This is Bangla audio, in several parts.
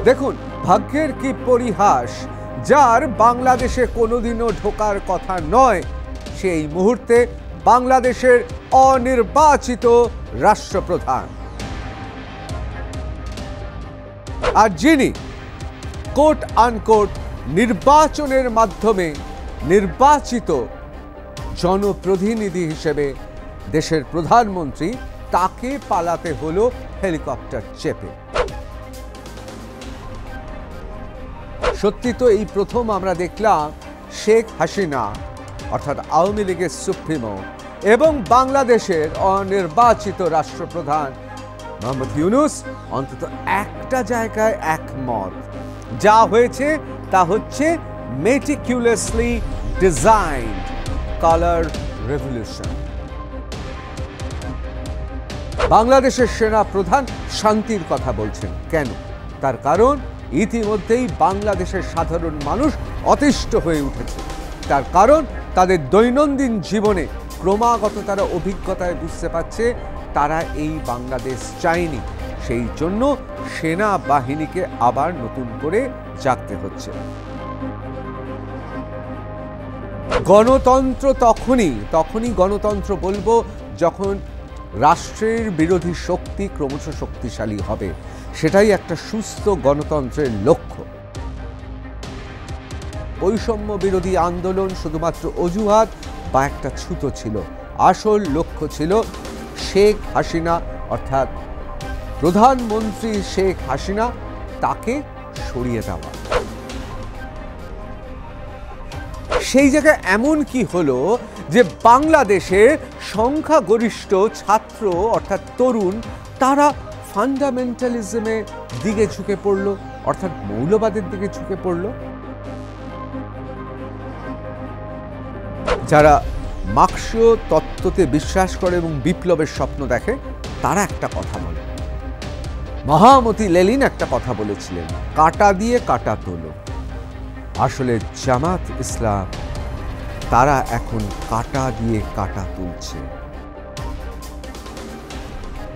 দেখুন, ভাগ্যের কি পরিহাস, যার বাংলাদেশে কোনোদিনও ঢোকার কথা নয় সেই মুহূর্তে বাংলাদেশের অনির্বাচিত রাষ্ট্রপ্রধান। আর যিনি কোট আনকোট নির্বাচনের মাধ্যমে নির্বাচিত জনপ্রতিনিধি হিসেবে দেশের প্রধানমন্ত্রী, তাকে পালাতে হলো হেলিকপ্টার চেপে। সত্যি তো এই প্রথম আমরা দেখলাম শেখ হাসিনা অর্থাৎ আওয়ামী লীগের সুপ্রিমো এবং বাংলাদেশের অনির্বাচিত রাষ্ট্রপ্রধান মোহাম্মদ ইউনূস অন্তত একটা জায়গায় একমত। যা হয়েছে তা হচ্ছে মেটিকুলাসলি ডিজাইনড কালার রেভলিউশন। বাংলাদেশের সেনা প্রধান শান্তির কথা বলছেন। কেন? তার কারণ ইতিমধ্যেই বাংলাদেশের সাধারণ মানুষ অতিষ্ঠ হয়ে উঠেছে। তার কারণ তাদের দৈনন্দিন জীবনে ক্রমাগত তারা অভিজ্ঞতায় বুঝতে পারছে তারা এই বাংলাদেশ চায়নি। সেই জন্য সেনাবাহিনীকে আবার নতুন করে জাগতে হচ্ছে। গণতন্ত্র তখনই গণতন্ত্র বলবো যখন রাষ্ট্রের বিরোধী শক্তি ক্রমশ শক্তিশালী হবে। সেটাই একটা সুস্থ গণতন্ত্রের লক্ষ্য। বৈষম্য বিরোধী আন্দোলন শুধুমাত্র অজুহাত বা একটা ছুতো ছিল। আসল লক্ষ্য ছিল শেখ হাসিনা অর্থাৎ প্রধানমন্ত্রী শেখ হাসিনা, তাকে সরিয়ে দেওয়া। সেই জায়গায় এমন কি হলো যে বাংলাদেশের সংখ্যাগরিষ্ঠ ছাত্র অর্থাৎ তরুণ, তারা ফান্ডামেন্টালিজমের দিকে ঝুঁকে পড়ল, অর্থাৎ মৌলবাদের দিকে ঝুঁকে পড়ল। যারা মার্ক্সীয় তত্ত্বতে বিশ্বাস করে এবং বিপ্লবের স্বপ্ন দেখে, তারা একটা কথা বলে। মহামতি লেনিন একটা কথা বলেছিলেন, কাঁটা দিয়ে কাঁটা তোলো। আসলে জামাত ইসলাম তারা এখন কাঁটা দিয়ে কাঁটা তুলছে।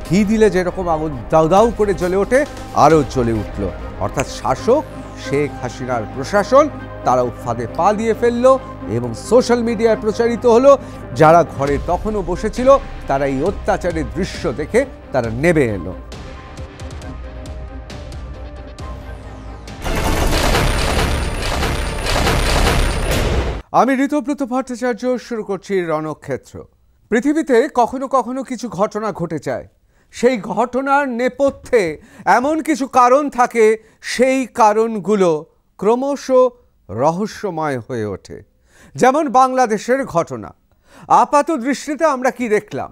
ঘি দিলে যেরকম আগুন দাউ দাউ করে জ্বলে ওঠে, আরও জ্বলে উঠল। অর্থাৎ শাসক শেখ হাসিনার প্রশাসন তারাও ফাঁদে পা দিয়ে ফেললো এবং সোশ্যাল মিডিয়ায় প্রচারিত হলো। যারা ঘরে তখনও বসেছিল তারা এই অত্যাচারের দৃশ্য দেখে তারা নেমে এলো। আমি ঋতব্রত ভট্টাচার্য, শুরু করছি রণক্ষেত্র। পৃথিবীতে কখনো কখনো কিছু ঘটনা ঘটে যায়। সেই ঘটনার নেপথ্যে এমন কিছু কারণ থাকে, সেই কারণগুলো ক্রমশ রহস্যময় হয়ে ওঠে। যেমন বাংলাদেশের ঘটনা। আপাত দৃষ্টিতে আমরা কি দেখলাম?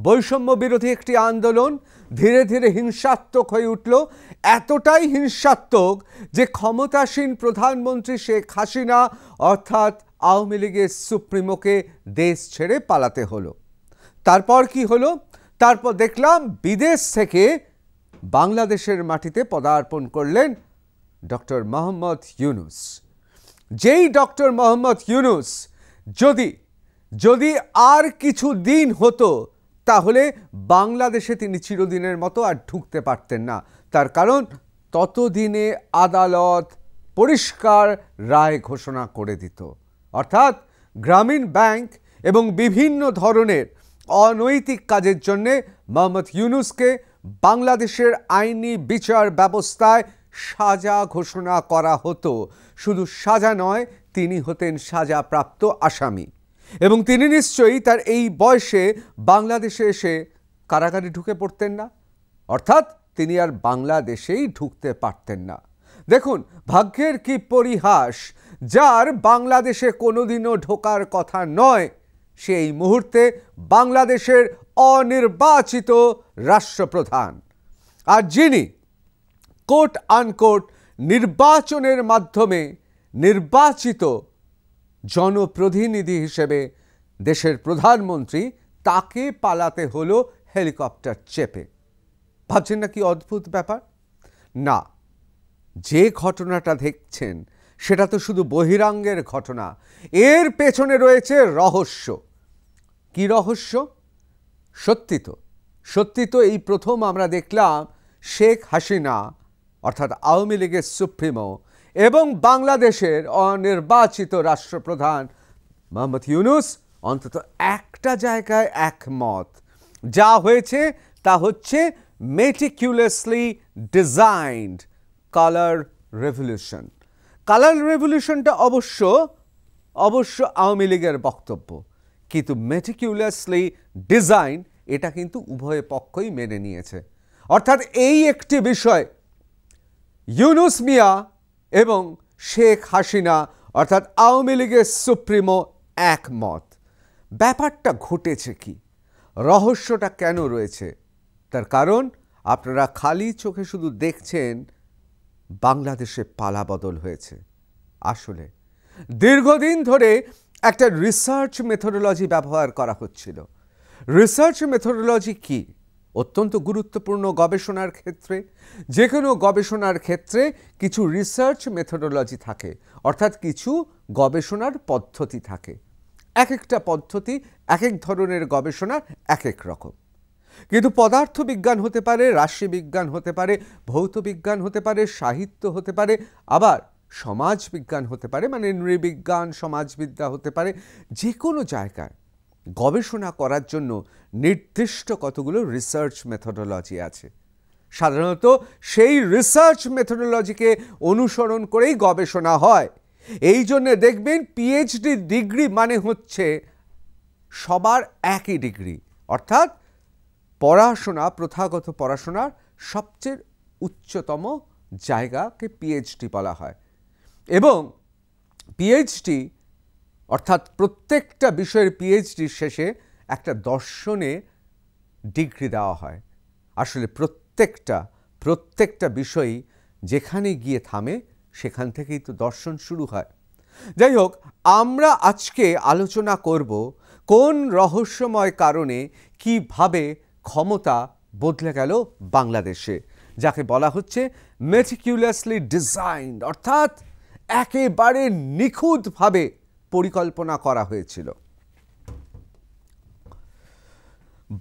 বৈষম্য বিরোধী একটি আন্দোলন ধীরে ধীরে হিংসাত্মক হয়ে উঠল। এতটাই হিংসাত্মক যে ক্ষমতাসীন প্রধানমন্ত্রী শেখ হাসিনা অর্থাৎ আওয়ামী লীগের সুপ্রিমোকে দেশ ছেড়ে পালাতে হলো। তারপর কি হলো? তারপর দেখলাম বিদেশ থেকে বাংলাদেশের মাটিতে পদার্পণ করলেন ডক্টর মোহাম্মদ ইউনূস। যেই ডক্টর মোহাম্মদ ইউনূস যদি আর কিছু দিন হতো, তাহলে বাংলাদেশে তিনি চিরদিনের মতো আর ঢুকতে পারতেন না। তার কারণ ততদিনে আদালত পরিষ্কার রায় ঘোষণা করে দিত। অর্থাৎ গ্রামীণ ব্যাংক এবং বিভিন্ন ধরনের অনৈতিক কাজের জন্যে মোহাম্মদ ইউনূসকে বাংলাদেশের আইনি বিচার ব্যবস্থায় সাজা ঘোষণা করা হতো। শুধু সাজা নয়, তিনি হতেন সাজাপ্রাপ্ত আসামি। এবং তিনি নিশ্চয়ই তার এই বয়সে বাংলাদেশে এসে কারাগারে ঢুকে পড়তেন না। অর্থাৎ তিনি আর বাংলাদেশেই ঢুকতে পারতেন না। দেখুন, ভাগ্যের কি পরিহাস, যার বাংলাদেশে কোনোদিনও ঢোকার কথা নয় সেই মুহূর্তে বাংলাদেশের অনির্বাচিত রাষ্ট্রপ্রধান। আর যিনি কোট আনকোট নির্বাচনের মাধ্যমে নির্বাচিত জনপ্রতিনিধি হিসেবে দেশের প্রধানমন্ত্রী, তাকে পালাতে হলো হেলিকপ্টার চেপে। ভাবছেন না কি অদ্ভুত ব্যাপার? না, যে ঘটনাটা দেখছেন সেটা তো শুধু বহিরাঙ্গের ঘটনা। এর পেছনে রয়েছে রহস্য। কি রহস্য? সত্যি তো এই প্রথম আমরা দেখলাম শেখ হাসিনা অর্থাৎ আওয়ামী লীগের সুপ্রিমো এবং বাংলাদেশের অনির্বাচিত রাষ্ট্রপ্রধান মোহাম্মদ ইউনূস অন্তত একটা জায়গায় একমত। যা হয়েছে তা হচ্ছে meticulously designed colour revolution. Colour রেভলিউশনটা অবশ্য আওয়ামী লীগের বক্তব্য, কিন্তু মেটিকুলাসলি ডিজাইন এটা কিন্তু উভয় পক্ষই মেনে নিয়েছে। অর্থাৎ এই একটি বিষয় ইউনূস মিয়া এবং শেখ হাসিনা অর্থাৎ আওয়ামী লীগের সুপ্রিমো একমত। ব্যাপারটা ঘটেছে কি, রহস্যটা কেন রয়েছে? তার কারণ আপনারা খালি চোখে শুধু দেখছেন বাংলাদেশে পালাবদল হয়েছে। আসলে দীর্ঘদিন ধরে একটা রিসার্চ মেথোডোলজি ব্যবহার করা হচ্ছিল। রিসার্চ মেথোডোলজি কি? অত্যন্ত গুরুত্বপূর্ণ গবেষণার ক্ষেত্রে। যে কোনো গবেষণার ক্ষেত্রে কিছু রিসার্চ মেথোডোলজি থাকে, অর্থাৎ কিছু গবেষণার পদ্ধতি থাকে। এক একটা পদ্ধতি এক এক ধরনের গবেষণার এক এক রকম। কিন্তু পদার্থবিজ্ঞান হতে পারে, রাশিবিজ্ঞান হতে পারে, ভৌতবিজ্ঞান হতে পারে, সাহিত্য হতে পারে, আবার সমাজবিজ্ঞান হতে পারে, মানে নৃবিজ্ঞান, সমাজবিদ্যা হতে পারে। যে কোনো জায়গায় গবেষণা করার জন্য নির্দিষ্ট কতগুলো রিসার্চ মেথোডোলজি আছে। সাধারণত সেই রিসার্চ মেথোডোলজিকে অনুসরণ করেই গবেষণা হয়। এই জন্যে দেখবেন পিএইচডি ডিগ্রি মানে হচ্ছে সবার একই ডিগ্রি, অর্থাৎ পড়াশোনা, প্রথাগত পড়াশোনার সবচেয়ে উচ্চতম জায়গাকে পিএইচডি বলা হয়। এবং পিএইচডি অর্থাৎ প্রত্যেকটা বিষয়ের পিএইচডি শেষে একটা দর্শনে ডিগ্রি দেওয়া হয়। আসলে প্রত্যেকটা বিষয়ই যেখানে গিয়ে থামে সেখান থেকেই তো দর্শন শুরু হয়। যাই হোক, আমরা আজকে আলোচনা করব কোন রহস্যময় কারণে কিভাবে ক্ষমতা বদলে গেল বাংলাদেশে, যাকে বলা হচ্ছে মেটিকুলাসলি ডিজাইনড, অর্থাৎ একেবারে নিখুঁতভাবে পরিকল্পনা করা হয়েছিল।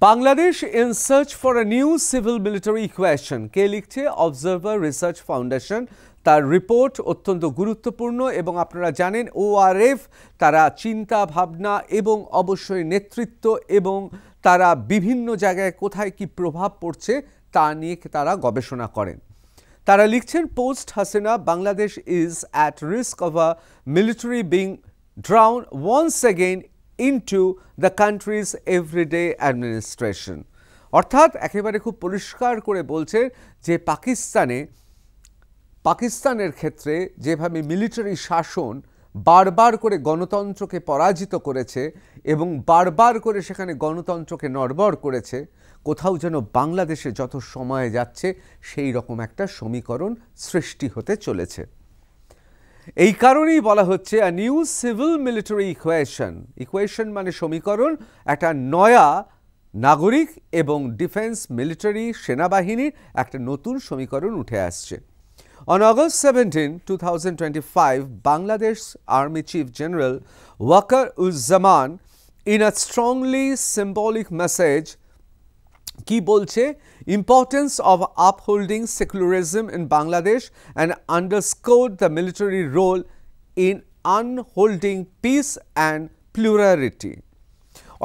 Bangladesh in search for a new civil military equation, কে লিখছে? Observer research foundation. তার রিপোর্ট অত্যন্ত গুরুত্বপূর্ণ এবং আপনারা জানেন ওআরএফ তারা চিন্তা ভাবনা এবং অবশ্যই নেতৃত্ব এবং তারা বিভিন্ন জায়গায় কোথায় কি প্রভাব পড়ছে তা নিয়ে তারা গবেষণা করেন। তারা লিখছেন, post Hasina Bangladesh is at risk of a military being drawn once again into the country's everyday administration. অর্থাৎ একেবারে খুব পরিষ্কার করে বলছে যে পাকিস্তানের ক্ষেত্রে যেভাবে মিলিটারি শাসন বারবার করে গণতন্ত্রকে পরাজিত করেছে এবং বারবার করে সেখানে গণতন্ত্রকে নড়বড় করেছে, কোথাও যেন বাংলাদেশে যত সময় যাচ্ছে সেই রকম একটা সমীকরণ সৃষ্টি হতে চলেছে। এই কারণেই বলা হচ্ছে আ নিউ সিভিল মিলিটারি ইকুয়েশন মানে সমীকরণ, একটা নয়া নাগরিক এবং ডিফেন্স মিলিটারি সেনাবাহিনীর একটা নতুন সমীকরণ উঠে আসছে। On August 17, 2025, Bangladesh Army Chief General Waqar Uzzaman, in a strongly symbolic message, কি বলছে? Importance of upholding secularism in Bangladesh and underscored the military role in upholding peace and plurality.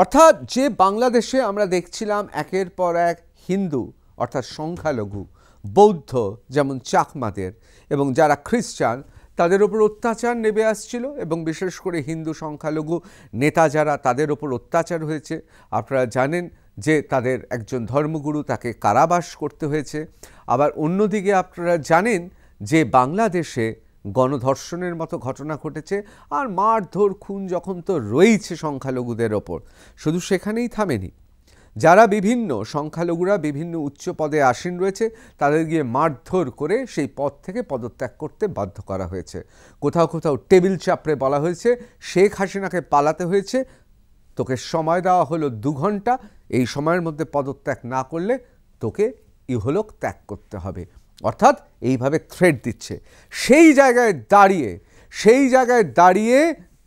অর্থাৎ যে বাংলাদেশে আমরা দেখছিলাম একের পর এক হিন্দু অর্থাৎ সংখ্যালঘু, বৌদ্ধ যেমন চাকমাদের এবং যারা খ্রিস্টান তাদের ওপর অত্যাচার নেমে আসছিল এবং বিশেষ করে হিন্দু সংখ্যালঘু নেতা যারা তাদের ওপর অত্যাচার হয়েছে। আপনারা জানেন যে তাদের একজন ধর্মগুরু তাকে কারাবাস করতে হয়েছে। আবার অন্যদিকে আপনারা জানেন যে বাংলাদেশে গণধর্ষণের মতো ঘটনা ঘটেছে, আর মারধর খুন যখন তো রয়েছে সংখ্যালঘুদের ওপর। শুধু সেখানেই থামেনি, যারা বিভিন্ন সংখ্যালঘুরা বিভিন্ন উচ্চ পদে আসীন রয়েছে তাদের গিয়ে মারধর করে সেই পদ থেকে পদত্যাগ করতে বাধ্য করা হয়েছে। কোথাও কোথাও টেবিল চাপড়ে বলা হয়েছে শেখ হাসিনাকে পালাতে হয়েছে, তোকে সময় দেওয়া হলো 2 ঘন্টা, এই সময়ের মধ্যে পদত্যাগ না করলে তোকে ইহলোক ত্যাগ করতে হবে। অর্থাৎ এইভাবে থ্রেট দিচ্ছে। সেই জায়গায় দাঁড়িয়ে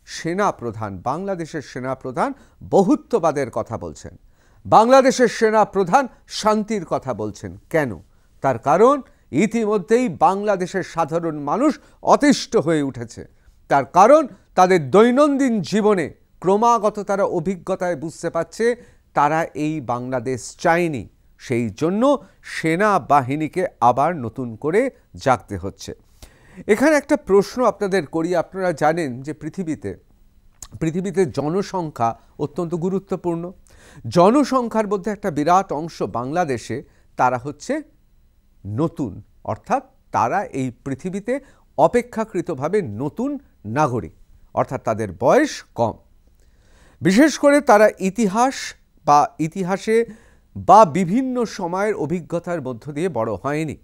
সেনাপ্রধান, বাংলাদেশের সেনাপ্রধান বহুত্ববাদের কথা বলছেন, বাংলাদেশের সেনা প্রধান শান্তির কথা বলছেন। কেন? তার কারণ ইতিমধ্যেই বাংলাদেশের সাধারণ মানুষ অতিষ্ঠ হয়ে উঠেছে। তার কারণ তাদের দৈনন্দিন জীবনে ক্রমাগত তারা অভিজ্ঞতায় বুঝতে পারছে তারা এই বাংলাদেশ চায়নি। সেই জন্য সেনাবাহিনীকে আবার নতুন করে জাগতে হচ্ছে। এখানে একটা প্রশ্ন আপনাদের করি। আপনারা জানেন যে পৃথিবীতে জনসংখ্যা অত্যন্ত গুরুত্বপূর্ণ। জনসংখ্যার মধ্যে একটা বিরাট অংশ বাংলাদেশে তারা হচ্ছে নতুন, অর্থাৎ তারা এই পৃথিবীতে অপেক্ষাকৃতভাবে নতুন নাগরিক, অর্থাৎ তাদের বয়স কম। বিশেষ করে তারা ইতিহাসে বা বিভিন্ন সময়ের অভিজ্ঞতার মধ্য দিয়ে বড় হয়নি।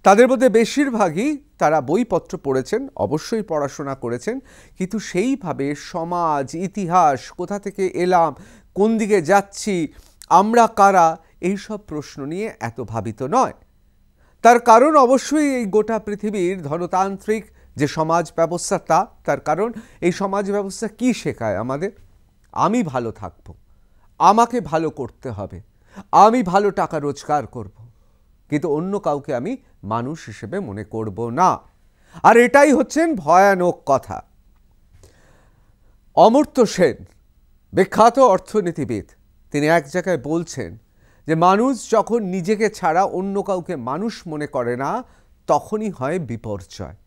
তাদের মধ্যে বেশিরভাগই তারা বইপত্র পড়েছেন, অবশ্যই পড়াশোনা করেছেন, কিন্তু সেইভাবে সমাজ, ইতিহাস, কোথা থেকে এলাম, কোন দিকে যাচ্ছি, আমরা কারা, এইসব প্রশ্ন নিয়ে এত ভাবিত নয়। তার কারণ অবশ্যই এই গোটা পৃথিবীর ধনতান্ত্রিক যে সমাজ ব্যবস্থা তার কারণ এই সমাজ ব্যবস্থা কি শেখায় আমাদের? আমি ভালো থাকব, আমাকে ভালো করতে হবে, আমি ভালো টাকা রোজগার করব, কিন্তু অন্য কাউকে আমি মানুষ হিসেবে মনে করব না। আর এটাই হচ্ছেন ভয়ানক কথা। অমর্ত্য সেন, বিখ্যাত অর্থনীতিবিদ, তিনি এক জায়গায় বলছেন যে মানুষ যখন নিজেকে ছাড়া অন্য কাউকে মানুষ মনে করে না, তখনই হয় বিপর্যয়।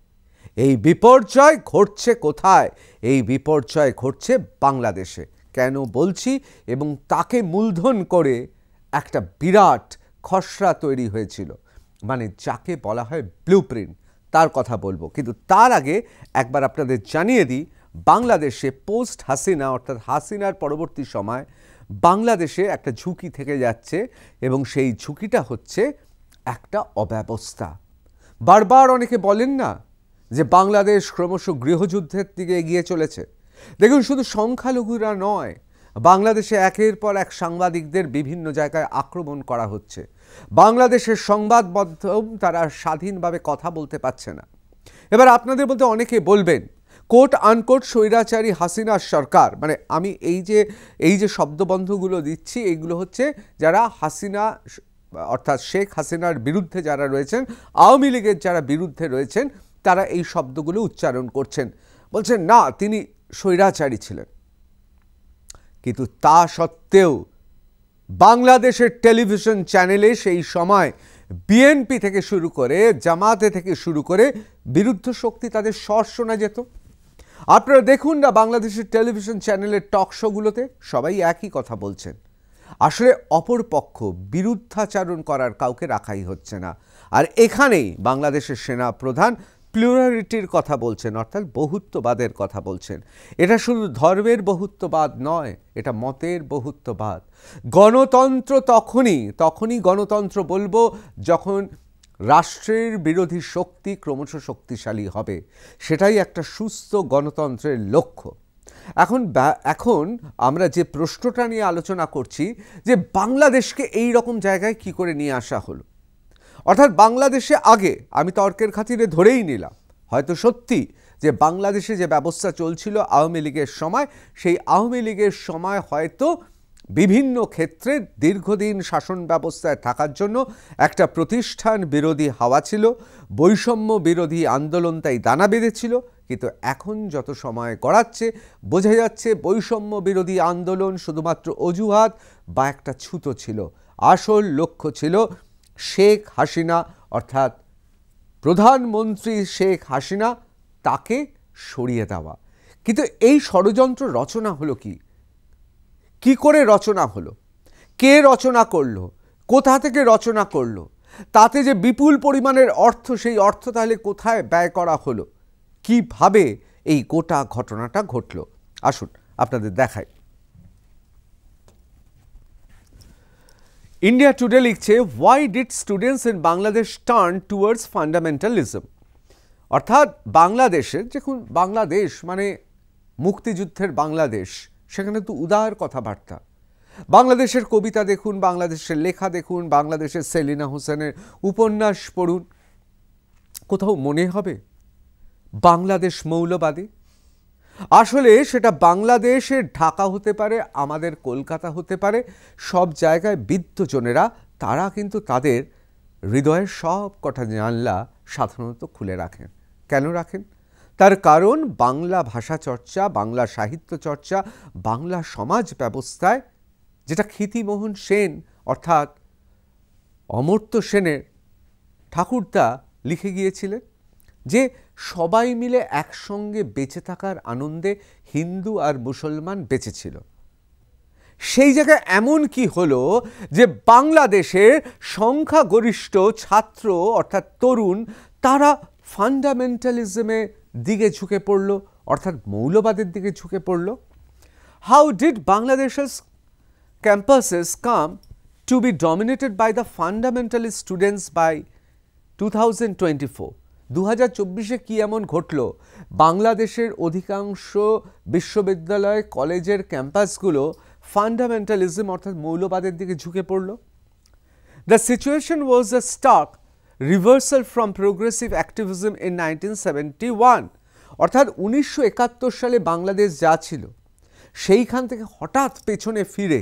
এই বিপর্যয় ঘটছে কোথায়? এই বিপর্যয় ঘটছে বাংলাদেশে। কেন বলছি? এবং তাকে মূলধন করে একটা বিরাট খসড়া তৈরি হয়েছিল, মানে যাকে বলা হয় ব্লুপ্রিন্ট, তার কথা বলবো। কিন্তু তার আগে একবার আপনাদের জানিয়ে দিই, বাংলাদেশে পোস্ট হাসিনা, অর্থাৎ হাসিনার পরবর্তী সময় বাংলাদেশে একটা ঝুঁকি থেকে যাচ্ছে, এবং সেই ঝুঁকিটা হচ্ছে একটা অব্যবস্থা। বারবার অনেকে বলেন না যে বাংলাদেশ ক্রমশ গৃহযুদ্ধের দিকে এগিয়ে চলেছে। দেখুন, শুধু সংখ্যালঘুরা নয়, বাংলাদেশে একের পর এক সাংবাদিকদের বিভিন্ন জায়গায় আক্রমণ করা হচ্ছে। বাংলাদেশের সংবাদ মাধ্যম তারা স্বাধীনভাবে কথা বলতে পারছে না। এবার আপনাদের মধ্যে অনেকে বলবেন, কোট আনকোট স্বৈরাচারী হাসিনার সরকার, মানে আমি এই যে শব্দবন্ধগুলো দিচ্ছি, এইগুলো হচ্ছে যারা হাসিনা অর্থাৎ শেখ হাসিনার বিরুদ্ধে যারা রয়েছেন, আওয়ামী লীগের যারা বিরুদ্ধে রয়েছেন, তারা এই শব্দগুলো উচ্চারণ করছেন, বলছেন না তিনি স্বৈরাচারী ছিলেন। কিন্তু তা সত্ত্বেও বাংলাদেশের টেলিভিশন চ্যানেলে সেই সময় বিএনপি থেকে শুরু করে, জামাতে থেকে শুরু করে বিরুদ্ধ শক্তি তাদের স্বর শোনা যেত। আপনারা দেখুন না, বাংলাদেশের টেলিভিশন চ্যানেলের টক শোগুলোতে সবাই একই কথা বলছেন। আসলে অপর পক্ষ বিরুদ্ধাচারণ করার কাউকে রাখাই হচ্ছে না। আর এখানেই বাংলাদেশের সেনা প্রধান প্লুরালিটির কথা বলছেন, অর্থাৎ বহুত্ববাদের কথা বলছেন। এটা শুধু ধর্মের বহুত্ববাদ নয়, এটা মতের বহুত্ববাদ। গণতন্ত্র তখনই গণতন্ত্র বলবো যখন রাষ্ট্রের বিরোধী শক্তি ক্রমশ শক্তিশালী হবে। সেটাই একটা সুস্থ গণতন্ত্রের লক্ষ্য। এখন আমরা যে প্রশ্নটা নিয়ে আলোচনা করছি, যে বাংলাদেশকে এই রকম জায়গায় কি করে নিয়ে আসা হলো। অর্থাৎ বাংলাদেশে আগে আমি তর্কের খাতিরে ধরেই নিলাম হয়তো সত্যি যে বাংলাদেশে যে ব্যবস্থা চলছিল আওয়ামী লীগের সময়, সেই আওয়ামী লীগের সময় হয়তো বিভিন্ন ক্ষেত্রে দীর্ঘদিন শাসন ব্যবস্থায় থাকার জন্য একটা প্রতিষ্ঠান বিরোধী হাওয়া ছিল, বৈষম্য বিরোধী আন্দোলন তাই দানা বেঁধেছিল। কিন্তু এখন যত সময় গড়াচ্ছে বোঝা যাচ্ছে বৈষম্য বিরোধী আন্দোলন শুধুমাত্র অজুহাত বা একটা ছুতো ছিল। আসল লক্ষ্য ছিল শেখ হাসিনা, অর্থাৎ প্রধানমন্ত্রী শেখ হাসিনা, তাকে সরিয়ে দেওয়া। কিন্তু এই ষড়যন্ত্র রচনা হলো কি করে রচনা হলো, কে রচনা করলো, কোথা থেকে রচনা করলো, তাতে যে বিপুল পরিমাণের অর্থ, সেই অর্থ তাহলে কোথায় ব্যয় করা হলো, কিভাবে এই গোটা ঘটনাটা ঘটলো, আসুন আপনাদের দেখাই। ইন্ডিয়া টুডে লিখছে, why did students in Bangladesh turn towards fundamentalism. অর্থাৎ বাংলাদেশের, দেখুন বাংলাদেশ মানে মুক্তিযুদ্ধের বাংলাদেশ, সেখানে তো উদার কথাবার্তা। বাংলাদেশের কবিতা দেখুন, বাংলাদেশের লেখা দেখুন, বাংলাদেশের সেলিনা হোসেনের উপন্যাস পড়ুন, কোথাও মনে হবে বাংলাদেশ মৌলবাদী? আসলে সেটা বাংলাদেশের ঢাকা হতে পারে, আমাদের কলকাতা হতে পারে, সব জায়গায় বিদ্বজনেরা তারা কিন্তু তাদের হৃদয়ের সব কটা জানলা সাধারণত খুলে রাখেন। কেন রাখেন? তার কারণ বাংলা ভাষা চর্চা, বাংলা সাহিত্য চর্চা, বাংলা সমাজ ব্যবস্থায় যেটা ক্ষিতিমোহন সেন অর্থাৎ অমর্ত্য সেনের ঠাকুরদা লিখে গিয়েছিলেন যে সবাই মিলে একসঙ্গে বেঁচে থাকার আনন্দে হিন্দু আর মুসলমান বেঁচে ছিল। সেই জায়গায় এমন কি হলো যে বাংলাদেশের সংখ্যাগরিষ্ঠ ছাত্র অর্থাৎ তরুণ তারা ফান্ডামেন্টালিজমে দিকে ঝুঁকে পড়ল, অর্থাৎ মৌলবাদের দিকে ঝুঁকে পড়ল। হাউ ডিড বাংলাদেশের campuses come to be dominated by the fundamentalist students by 2024? 2024-এ কি এমন ঘটল বাংলাদেশের অধিকাংশ বিশ্ববিদ্যালয় কলেজের ক্যাম্পাসগুলো ফান্ডামেন্টালিজম অর্থাৎ মৌলবাদের দিকে ঝুঁকে পড়ল? The situation was a stark reversal from progressive activism in 1971. অর্থাৎ 1971 সালে বাংলাদেশ যা ছিল সেইখান থেকে হঠাৎ পেছনে ফিরে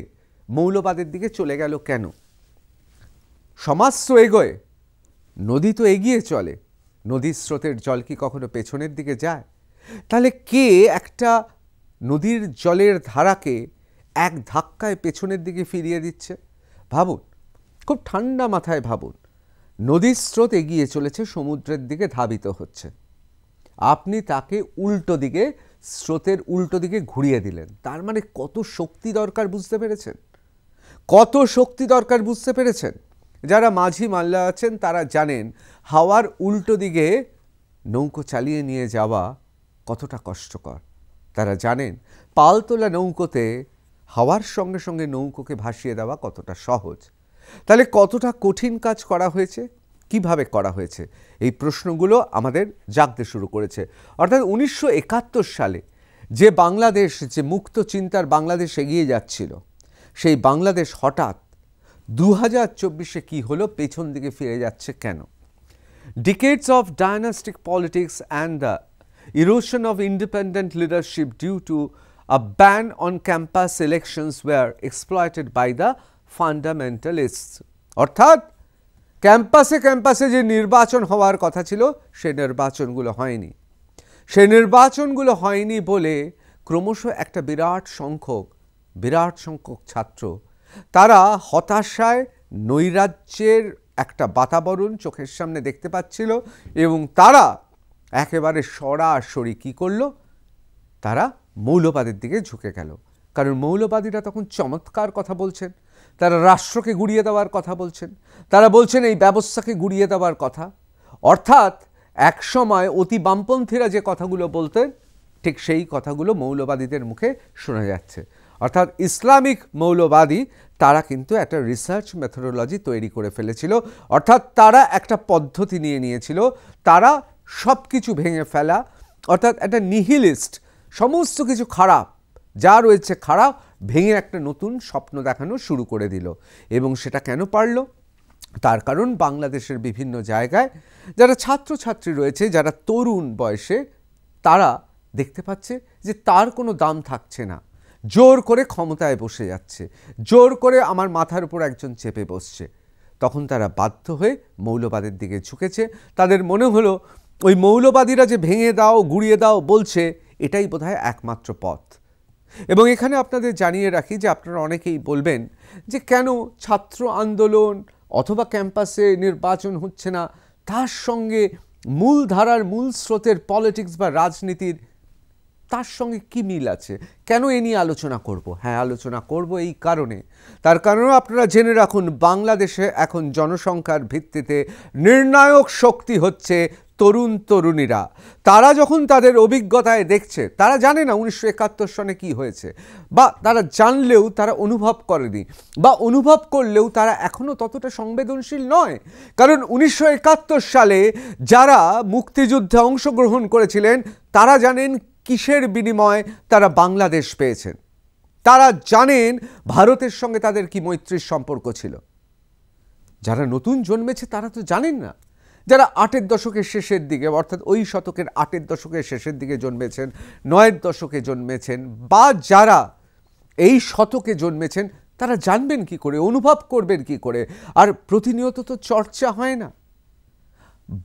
মৌলবাদের দিকে চলে গেল কেন? সমাজ তো এগোয়, নদী তো এগিয়ে চলে, নদীর স্রোতের জল কি কখনো পেছনের দিকে যায়? তাহলে কে একটা নদীর জলের ধারাকে এক ধাক্কায় পেছনের দিকে ফিরিয়ে দিচ্ছে? ভাবুন, খুব ঠান্ডা মাথায় ভাবুন, নদীর স্রোত এগিয়ে চলেছে, সমুদ্রের দিকে ধাবিত হচ্ছে, আপনি তাকে উল্টো দিকে, স্রোতের উল্টো দিকে ঘুরিয়ে দিলেন। তার মানে কত শক্তি দরকার বুঝতে পেরেছেন? কত শক্তি দরকার বুঝতে পেরেছেন? যারা মাঝি মাল্লা আছেন তারা জানেন হাওয়ার উল্টো দিকে নৌকো চালিয়ে নিয়ে যাওয়া কতটা কষ্টকর। তারা জানেন পালতোলা নৌকোতে হাওয়ার সঙ্গে সঙ্গে নৌকোকে ভাসিয়ে দেওয়া কতটা সহজ। তাহলে কতটা কঠিন কাজ করা হয়েছে, কিভাবে করা হয়েছে, এই প্রশ্নগুলো আমাদের জাগতে শুরু করেছে। অর্থাৎ 1971 সালে যে বাংলাদেশ, যে মুক্ত চিন্তার বাংলাদেশ এগিয়ে যাচ্ছিল, সেই বাংলাদেশ হঠাৎ 2024-এ কি হলো, পেছন দিকে ফিরে যাচ্ছে কেন? Decades of dynastic politics and the erosion of independent leadership due to a ban on campus elections were exploited by the fundamentalists. অর্থাৎ ক্যাম্পাসে ক্যাম্পাসে যে নির্বাচন হওয়ার কথা ছিল সেই নির্বাচনগুলো হয়নি। সেই নির্বাচনগুলো হয়নি বলে ক্রমশ একটা বিরাট সংখ্যক ছাত্র তারা হতাশায়, নৈরাজ্যের একটা বাতাবরণ চোখের সামনে দেখতে পাচ্ছিল এবং তারা একেবারে সরাসরি কী করল, তারা মৌলবাদের দিকে ঝুঁকে গেল। কারণ মৌলবাদীরা তখন চমৎকার কথা বলছেন, তারা রাষ্ট্রকে গুড়িয়ে দেওয়ার কথা বলছেন, তারা বলছেন এই ব্যবস্থাকে গুড়িয়ে দেওয়ার কথা। অর্থাৎ একসময় অতি বামপন্থীরা যে কথাগুলো বলতেন ঠিক সেই কথাগুলো মৌলবাদীদের মুখে শোনা যাচ্ছে। অর্থাৎ ইসলামিক মৌলবাদী তারা কিন্তু একটা রিসার্চ মেথোডোলজি তৈরি করে ফেলেছিল, অর্থাৎ তারা একটা পদ্ধতি নিয়েছিল, তারা সব কিছু ভেঙে ফেলা, অর্থাৎ একটা নিহিলিস্ট, সমস্ত কিছু খারাপ যা রয়েছে খারাপ ভেঙে একটা নতুন স্বপ্ন দেখানো শুরু করে দিল। এবং সেটা কেন পারল? তার কারণ বাংলাদেশের বিভিন্ন জায়গায় যারা ছাত্রছাত্রী রয়েছে, যারা তরুণ বয়সে, তারা দেখতে পাচ্ছে যে তার কোনো দাম থাকছে না, জোর করে ক্ষমতায় বসে যাচ্ছে, জোর করে আমার মাথার উপর একজন চেপে বসছে। তখন তারা বাধ্য হয়ে মৌলবাদের দিকে ঝুঁকেছে। তাদের মনে হলো ওই মৌলবাদীরা যে ভেঙে দাও, গুড়িয়ে দাও বলছে, এটাই বোধহয় একমাত্র পথ। এবং এখানে আপনাদের জানিয়ে রাখি যে আপনারা অনেকেই বলবেন যে কেন ছাত্র আন্দোলন অথবা ক্যাম্পাসে নির্বাচন হচ্ছে না, তার সঙ্গে মূল ধারার, মূল স্রোতের পলিটিক্স বা রাজনীতির তার সঙ্গে কি মিল আছে, কেন এ নিয়ে আলোচনা করব? হ্যাঁ, আলোচনা করব এই কারণে, তার কারণ আপনারা জেনে রাখুন বাংলাদেশে এখন জনসংখ্যার ভিত্তিতে নির্ণায়ক শক্তি হচ্ছে তরুণ তরুণীরা। তারা যখন তাদের অভিজ্ঞতায় দেখছে, তারা জানে না 1971 সনে কি হয়েছে, বা তারা জানলেও তারা অনুভব করেনি, বা অনুভব করলেও তারা এখনও ততটা সংবেদনশীল নয়। কারণ 1971 সালে যারা মুক্তিযুদ্ধে অংশগ্রহণ করেছিলেন তারা জানেন কিসের বিনিময়ে তারা বাংলাদেশ পেয়েছেন, তারা জানেন ভারতের সঙ্গে তাদের কি মৈত্রীর সম্পর্ক ছিল। যারা নতুন জন্মেছে তারা তো জানেন না। যারা 8-এর দশকের শেষের দিকে, অর্থাৎ ওই শতকের 8-এর দশকের শেষের দিকে জন্মেছেন, 9-এর দশকে জন্মেছেন, বা যারা এই শতকে জন্মেছেন, তারা জানবেন কি করে, অনুভব করবেন কি করে? আর প্রতিনিয়ত তো চর্চা হয় না।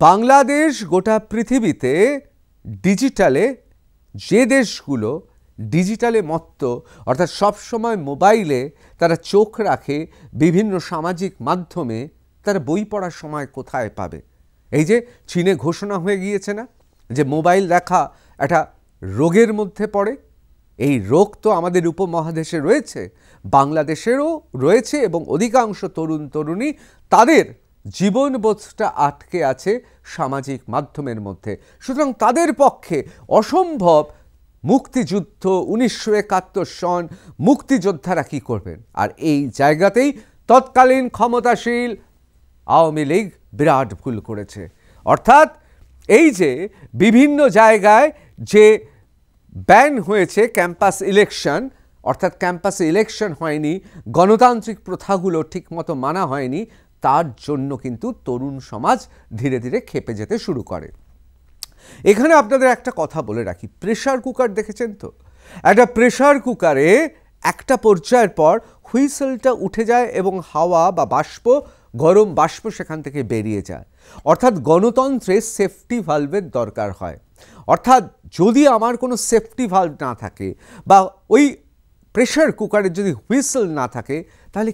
বাংলাদেশ গোটা পৃথিবীতে ডিজিটালে, যে দেশগুলো ডিজিটালে মত্ত, অর্থাৎ সবসময় মোবাইলে তারা চোখ রাখে, বিভিন্ন সামাজিক মাধ্যমে, তারা বই পড়ার সময় কোথায় পাবে? এই যে চীনে ঘোষণা হয়ে গিয়েছে না যে মোবাইল দেখা একটা রোগের মধ্যে পড়ে। এই রোগ তো আমাদের উপমহাদেশে রয়েছে, বাংলাদেশেরও রয়েছে, এবং অধিকাংশ তরুণ তরুণী তাদের জীবনবোধটা আটকে আছে সামাজিক মাধ্যমের মধ্যে। সুতরাং তাদের পক্ষে অসম্ভব মুক্তিযুদ্ধ, 1971 সন, মুক্তিযোদ্ধারা কী করবেন? আর এই জায়গাতেই তৎকালীন ক্ষমতাশীল আওয়ামী লীগ বিরাট ভুল করেছে। অর্থাৎ এই যে বিভিন্ন জায়গায় যে ব্যান হয়েছে ক্যাম্পাস ইলেকশন, অর্থাৎ ক্যাম্পাসে ইলেকশন হয়নি, গণতান্ত্রিক প্রথাগুলো ঠিকমতো মানা হয়নি, তার জন্য কিন্তু তরুণ সমাজ ধীরে ধীরে খেপে যেতে শুরু করে। এখানে আপনাদের একটা কথা বলে রাখি, প্রেসার কুকার দেখেছেন তো? একটা প্রেসার কুকারে একটা পর্যায়ের পর হুইসেলটা উঠে যায় এবং হাওয়া বা বাষ্প, গরম বাষ্প সেখান থেকে বেরিয়ে যায়। অর্থাৎ গণতন্ত্রে সেফটি ভালভের দরকার হয়। অর্থাৎ যদি আমার কোনো সেফটি ভালভ না থাকে বা ওই প্রেসার কুকারের যদি হুইসেল না থাকে, তাহলে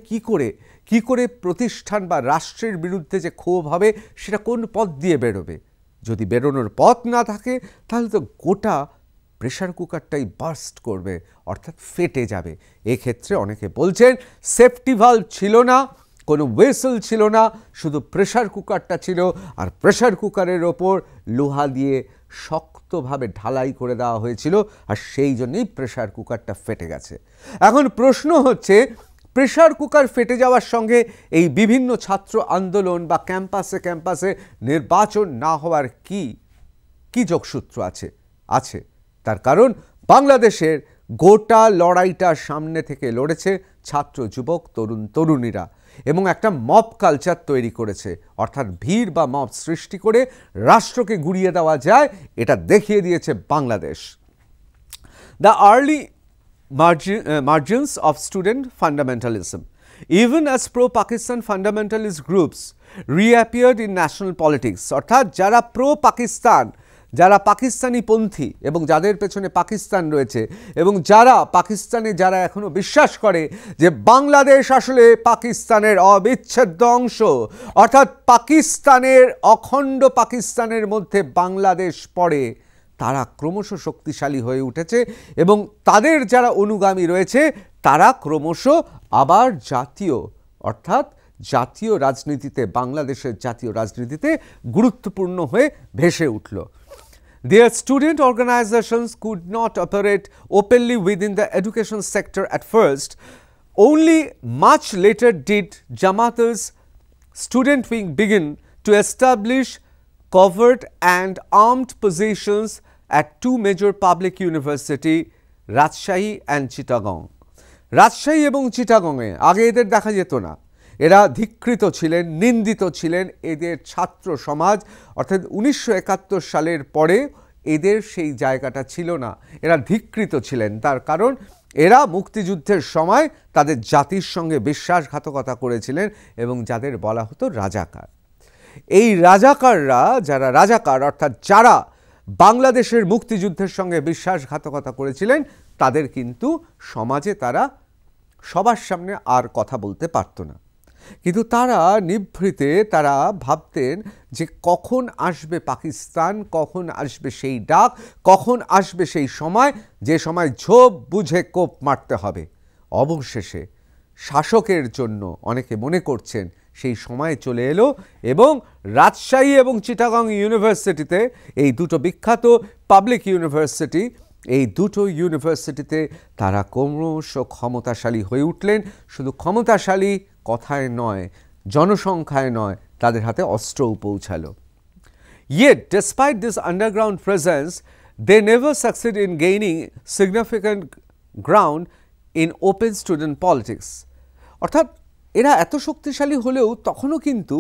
কি করে প্রতিষ্ঠান বা রাষ্ট্রের বিরুদ্ধে যে ক্ষোভ হবে সেটা কোন পথ দিয়ে বেরোবে? যদি বেরোনোর পথ না থাকে তাহলে তো গোটা প্রেসার কুকারটাই বার্স্ট করবে, অর্থাৎ ফেটে যাবে। এক্ষেত্রে অনেকে বলছেন সেফটি ভালভ ছিল না, কোনো হুইসেল ছিল না, শুধু প্রেসার কুকারটা ছিল, আর প্রেসার কুকারের ওপর লোহা দিয়ে শক্তভাবে ঢালাই করে দেওয়া হয়েছিল, আর সেই জন্যই প্রেসার কুকারটা ফেটে গেছে। এখন প্রশ্ন হচ্ছে, প্রেসার কুকার ফেটে যাওয়ার সঙ্গে এই বিভিন্ন ছাত্র আন্দোলন বা ক্যাম্পাসে নির্বাচন না হওয়ার কি যোগসূত্র আছে? তার কারণ বাংলাদেশের গোটা লড়াইটা সামনে থেকে লড়েছে ছাত্র, যুবক, তরুণীরা, এবং একটা মব কালচার তৈরি করেছে। অর্থাৎ ভিড় বা মব সৃষ্টি করে রাষ্ট্রকে গুড়িয়ে দেওয়া যায়, এটা দেখিয়ে দিয়েছে Bangladesh. The early margins of student fundamentalism, even as pro-Pakistan fundamentalist groups reappeared in national politics, অর্থাৎ যারা pro-Pakistan, যারা পাকিস্তানি পন্থী এবং যাদের পেছনে পাকিস্তান রয়েছে, এবং যারা এখনো বিশ্বাস করে যে বাংলাদেশ আসলে পাকিস্তানের অবিচ্ছেদ্য অংশ, অর্থাৎ অখণ্ড পাকিস্তানের মধ্যে বাংলাদেশ পড়ে, তারা ক্রমশ শক্তিশালী হয়ে উঠেছে, এবং তাদের যারা অনুগামী রয়েছে তারা ক্রমশ আবার জাতীয় রাজনীতিতে, বাংলাদেশের জাতীয় রাজনীতিতে গুরুত্বপূর্ণ হয়ে ভেসে উঠল। Their student organizations could not operate openly within the education sector at first. Only much later did Jamaat's student wing begin to establish covert and armed positions at two major public universities, Rajshahi and Chittagong. Rajshahi এবং চিটাগংয়ে আগে এদের দেখা যেত না, এরা ধিক্কৃত ছিলেন, নিন্দিত ছিলেন। এদের ছাত্র সমাজ, অর্থাৎ 1971 সালের পরে এদের সেই জায়গাটা ছিল না, এরা ধিক্কৃত ছিলেন। তার কারণ এরা মুক্তিযুদ্ধের সময় তাদের জাতির সঙ্গে বিশ্বাসঘাতকতা করেছিলেন, এবং যাদের বলা হতো রাজাকার। এই রাজাকাররা, যারা রাজাকার অর্থাৎ যারা বাংলাদেশের মুক্তিযুদ্ধের সঙ্গে বিশ্বাসঘাতকতা করেছিলেন, তাদের কিন্তু সমাজে তারা সবার সামনে আর কথা বলতে পারত না। কিন্তু তারা নিভৃতে, তারা ভাবতেন যে কখন আসবে পাকিস্তান, কখন আসবে সেই ডাক, কখন আসবে সেই সময়, যে সময় ঝোপ বুঝে কোপ মারতে হবে। অবশেষে শাসকের জন্য অনেকে মনে করছেন সেই সময় চলে এলো, এবং রাজশাহী এবং চিটাগং ইউনিভার্সিটিতে, এই দুটো বিখ্যাত পাবলিক ইউনিভার্সিটি, এই দুটো ইউনিভার্সিটিতে তারা ক্রমশ ক্ষমতাশালী হয়ে উঠলেন। শুধু ক্ষমতাশালী কথায় নয়, জনসংখ্যায় নয়, তাদের হাতে অস্ত্রও পৌঁছালো। Yet, despite this underground presence, they never succeed in gaining significant ground in open student politics. অর্থাৎ এরা এত শক্তিশালী হলেও তখনও কিন্তু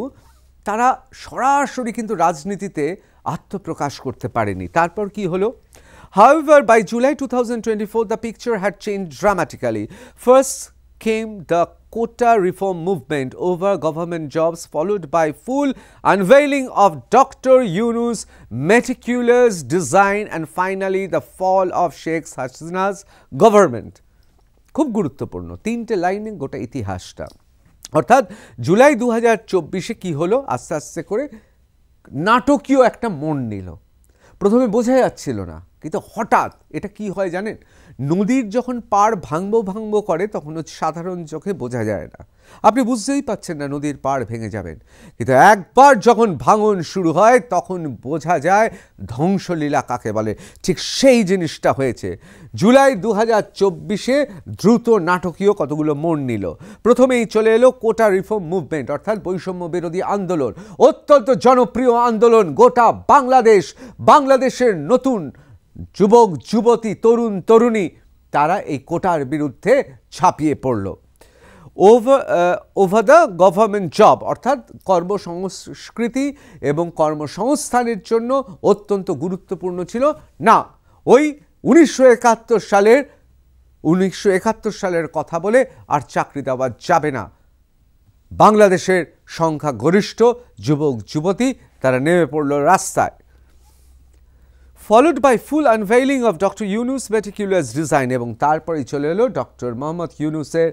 তারা সরাসরি কিন্তু রাজনীতিতে আত্মপ্রকাশ করতে পারেনি। তারপর কি হলো? However, by July 2024, the picture had changed dramatically. First came the quota reform movement over government jobs, followed by full unveiling of Dr. Yunus' meticulous design and finally the fall of Sheikh Hasina's government. খুব গুরুত্বপূর্ণ তিনটে লাইনে গোটা ইতিহাসটা। অর্থাৎ জুলাই 2024-এ কি হলো, আস্তে আস্তে করে নাটকীয় একটা মোড় নিল। প্রথমে বোঝা যাচ্ছিল না, কিন্তু হঠাৎ এটা কি হয় জানেন, নদীর যখন পাড় ভাঙবো করে তখন সাধারণ চোখে বোঝা যায় না, আপনি বুঝতেই পাচ্ছেন না নদীর পাড় ভেঙে যাবেন, কিন্তু একবার যখন ভাঙন শুরু হয় তখন বোঝা যায় ধ্বংসলীলা কাকে বলে। ঠিক সেই জিনিসটা হয়েছে জুলাই 2024-এ। দ্রুত নাটকীয় কতগুলো মোড় নিল। প্রথমেই চলে এলো কোটা রিফর্ম মুভমেন্ট, অর্থাৎ বৈষম্য বিরোধী আন্দোলন, অত্যন্ত জনপ্রিয় আন্দোলন। গোটা বাংলাদেশের নতুন যুবক যুবতী তরুণ তরুণী তারা এই কোটার বিরুদ্ধে ঝাঁপিয়ে পড়ল। ওভার দ্য গভর্নমেন্ট জব, অর্থাৎ কর্মসংস্কৃতি এবং কর্মসংস্থানের জন্য অত্যন্ত গুরুত্বপূর্ণ ছিল না ওই 1971 সালের কথা বলে আর চাকরি দেওয়া যাবে না। বাংলাদেশের সংখ্যাগরিষ্ঠ যুবক যুবতী তারা নেমে পড়ল রাস্তায়। followed by full unveiling of Dr. Yunus' meticulous design, এবং তারপরেই চলে এলো ডক্টর মোহাম্মদ ইউনুসের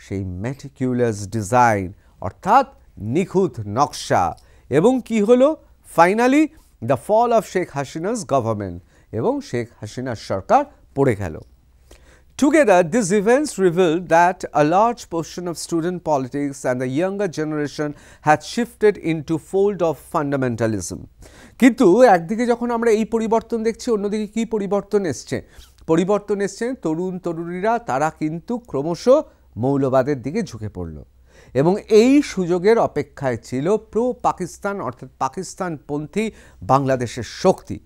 সেই meticulous ডিজাইন, অর্থাৎ নিখুঁত নকশা। এবং কি হলো, finally the fall of Sheikh Hasina's government, এবং শেখ হাসিনার সরকার পড়ে গেল। Together, these events revealed that a large portion of student politics and the younger generation had shifted into fold of fundamentalism. কিন্তু একদিকে যখন আমরা এই পরিবর্তন দেখছি, অন্যদিকে কি পরিবর্তন এসছে? তরুণ তরুণীরা তারা কিন্তু ক্রমশ মৌলবাদের দিকে ঝুঁকে পড়ল, এবং এই সুযোগের অপেক্ষায় ছিল প্রো পাকিস্তান অর্থাৎ পাকিস্তানপন্থী বাংলাদেশের শক্তি।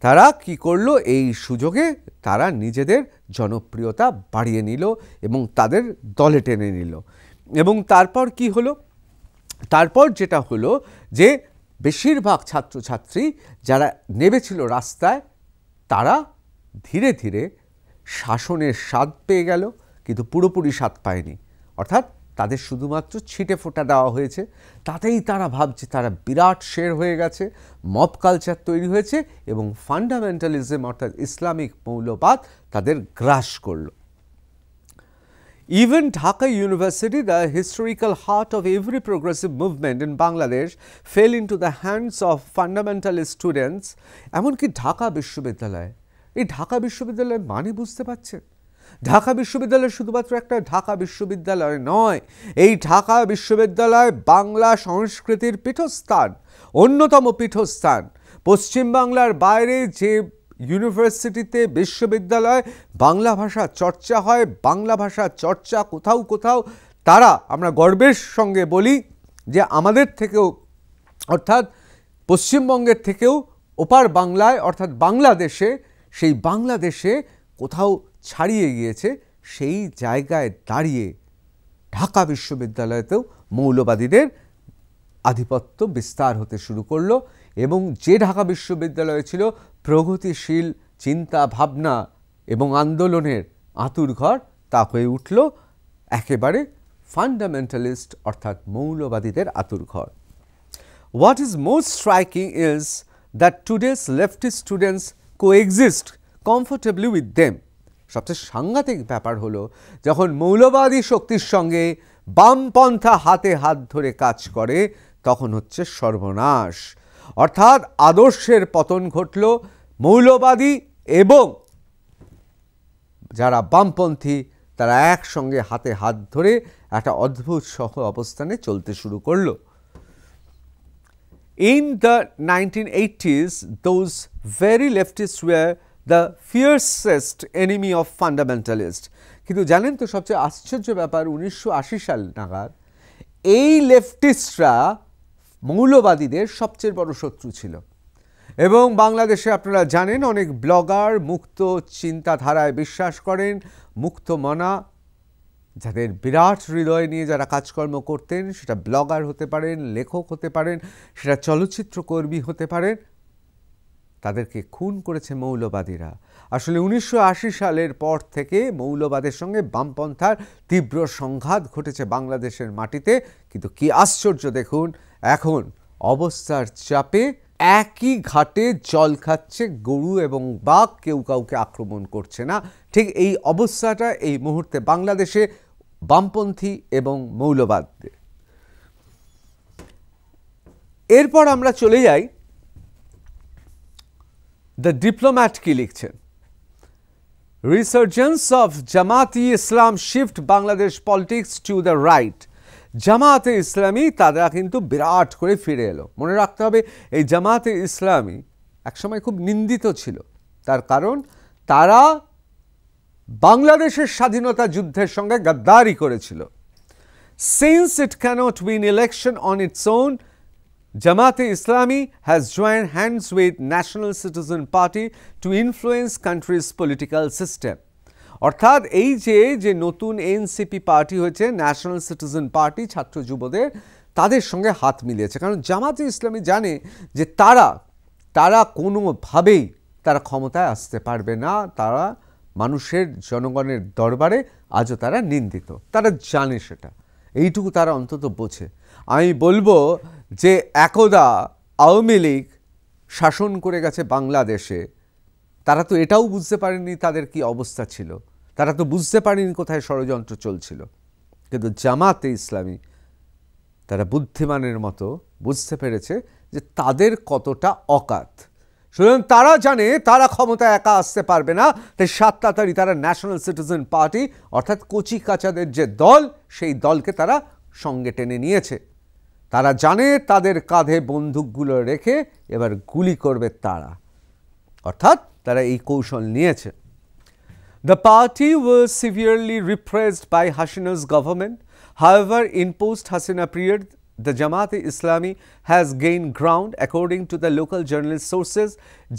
তারা কি করলো, এই সুযোগে তারা নিজেদের জনপ্রিয়তা বাড়িয়ে নিল এবং তাদের দলে টেনে নিল। এবং তারপর কি হলো, তারপর যেটা হলো যে বেশিরভাগ ছাত্রছাত্রী যারা নেমেছিল রাস্তায় তারা ধীরে ধীরে শাসনের স্বাদ পেয়ে গেল, কিন্তু পুরোপুরি স্বাদ পায়নি। অর্থাৎ তাদের শুধুমাত্র ছিটে ফোঁটা দেওয়া হয়েছে, তাতেই তারা ভাবছে তারা বিরাট শের হয়ে গেছে, মব কালচার তৈরি হয়েছে এবং ফান্ডামেন্টালিজম অর্থাৎ ইসলামিক মৌলবাদ তাদের গ্রাস করল। Even Dhaka University, the historical heart of every progressive movement in Bangladesh, fell into the hands of fundamentalist students. এমনকি ঢাকা বিশ্ববিদ্যালয়, এই ঢাকা বিশ্ববিদ্যালয় মানে বুঝতে পারছেন, ঢাকা বিশ্ববিদ্যালয় শুধুমাত্র একটা ঢাকা বিশ্ববিদ্যালয় নয়, এই ঢাকা বিশ্ববিদ্যালয় বাংলা সংস্কৃতির পীঠস্থান, অন্যতম পীঠস্থান। পশ্চিমবাংলার বাইরে যে ইউনিভার্সিটিতে বিশ্ববিদ্যালয় বাংলা ভাষা চর্চা হয়, বাংলা ভাষা চর্চা কোথাও কোথাও তারা আমরা গর্বের সঙ্গে বলি যে আমাদের থেকেও অর্থাৎ পশ্চিমবঙ্গের থেকেও ওপার বাংলায় অর্থাৎ বাংলাদেশে, সেই বাংলাদেশে কোথাও ছাড়িয়ে গিয়েছে, সেই জায়গায় দাঁড়িয়ে ঢাকা বিশ্ববিদ্যালয়তেও মৌলবাদীদের আধিপত্য বিস্তার হতে শুরু করলো। এবং যে ঢাকা বিশ্ববিদ্যালয় ছিল প্রগতিশীল চিন্তা ভাবনা এবং আন্দোলনের আঁতুড়ঘর, তা হয়ে উঠল একেবারে ফান্ডামেন্টালিস্ট অর্থাৎ মৌলবাদীদের আঁতুড়ঘর। What is most striking is that today's leftist students coexist comfortably with them. সবচেয়ে সাংঘাতিক ব্যাপার হলো যখন মৌলবাদী শক্তির সঙ্গে বামপন্থা হাতে হাত ধরে কাজ করে তখন হচ্ছে সর্বনাশ, অর্থাৎ আদর্শের পতন ঘটল। মৌলবাদী এবং যারা বামপন্থী তারা একসঙ্গে হাতে হাত ধরে একটা অদ্ভুত সহ অবস্থানে চলতে শুরু করলো। In the 1980s, those very leftists were the fiercest enemy of fundamentalists. কিন্তু জানেন তো সবচেয়ে আশ্চর্য ব্যাপার, 1980 সাল নাগাদ এই লেফটিস্টরা মৌলবাদীদের সবচেয়ে বড় শত্রু ছিল। এবং বাংলাদেশে আপনারা জানেন অনেক ব্লগার মুক্ত চিন্তাধারায় বিশ্বাস করেন, মুক্ত মনা, যাদের বিরাট হৃদয় নিয়ে যারা কাজকর্ম করতেন, সেটা ব্লগার হতে পারেন, লেখক হতে পারেন, সেটা চলচ্চিত্রকর্মী হতে পারেন, তাদেরকে খুন করেছে মৌলবাদীরা। আসলে 1980 সালের পর থেকে মৌলবাদের সঙ্গে বামপন্থার তীব্র সংঘাত ঘটেছে বাংলাদেশের মাটিতে। কিন্তু কি আশ্চর্য দেখুন, এখন অবস্থার চাপে একই ঘাটে জল খাচ্ছে গরু এবং বাঘ, কেউ কাউকে আক্রমণ করছে না। ঠিক এই অবস্থাটা এই মুহূর্তে বাংলাদেশে বামপন্থী এবং মৌলবাদদের। এরপর আমরা চলে যাই দ্য ডিপ্লোম্যাট কি লিখছেন। Resurgence of Jamaati Islam shift Bangladesh politics to the right. Jamaat-e Islami তারা কিন্তু বিরাট করে ফিরে এলো। মনে রাখতে হবে এই জামাতে ইসলামী একসময় খুব নিন্দিত ছিল, তার কারণ তারা বাংলাদেশের স্বাধীনতা যুদ্ধের সঙ্গে গাদ্দারি করেছিল। Since it can't win election on its own, Jamaat Islami has joined hands with National Citizen Party to influence country's political system. অর্থাৎ এই যে নতুন এনসিপি পার্টি হয়েছে, ন্যাশনাল সিটিজেন পার্টি, ছাত্র যুবদের, তাদের সঙ্গে হাত মিলিয়েছে। কারণ জামাতে ইসলামী জানে যে তারা কোনোভাবেই তারা ক্ষমতায় আসতে পারবে না। তারা মানুষের জনগণের দরবারে আজও তারা নিন্দিত, তারা জানে সেটা, এইটুকু তারা অন্তত বোঝে। আমি বলবো যে একদা আওয়ামী লীগ শাসন করে গেছে বাংলাদেশে, তারা তো এটাও বুঝতে পারেনি তাদের কি অবস্থা ছিল, তারা তো বুঝতে পারেনি কোথায় ষড়যন্ত্র চলছিল। কিন্তু জামাতে ইসলামী তারা বুদ্ধিমানের মতো বুঝতে পেরেছে যে তাদের কতটা অকাত। সুতরাং তারা জানে তারা ক্ষমতায় একা আসতে পারবে না, তাই 7 তারিখ তারা ন্যাশনাল সিটিজেন পার্টি অর্থাৎ কচি কাচাদের যে দল, সেই দলকে তারা সঙ্গে টেনে নিয়েছে। তারা জানে তাদের কাঁধে বন্দুকগুলো রেখে এবার গুলি করবে তারা, অর্থাৎ তারা এই কৌশল নিয়েছে। The party was severely repressed by Hasina's government. However, in post-Hasina period, the Jamaat-e-Islami has gained ground. According to the local journalist sources,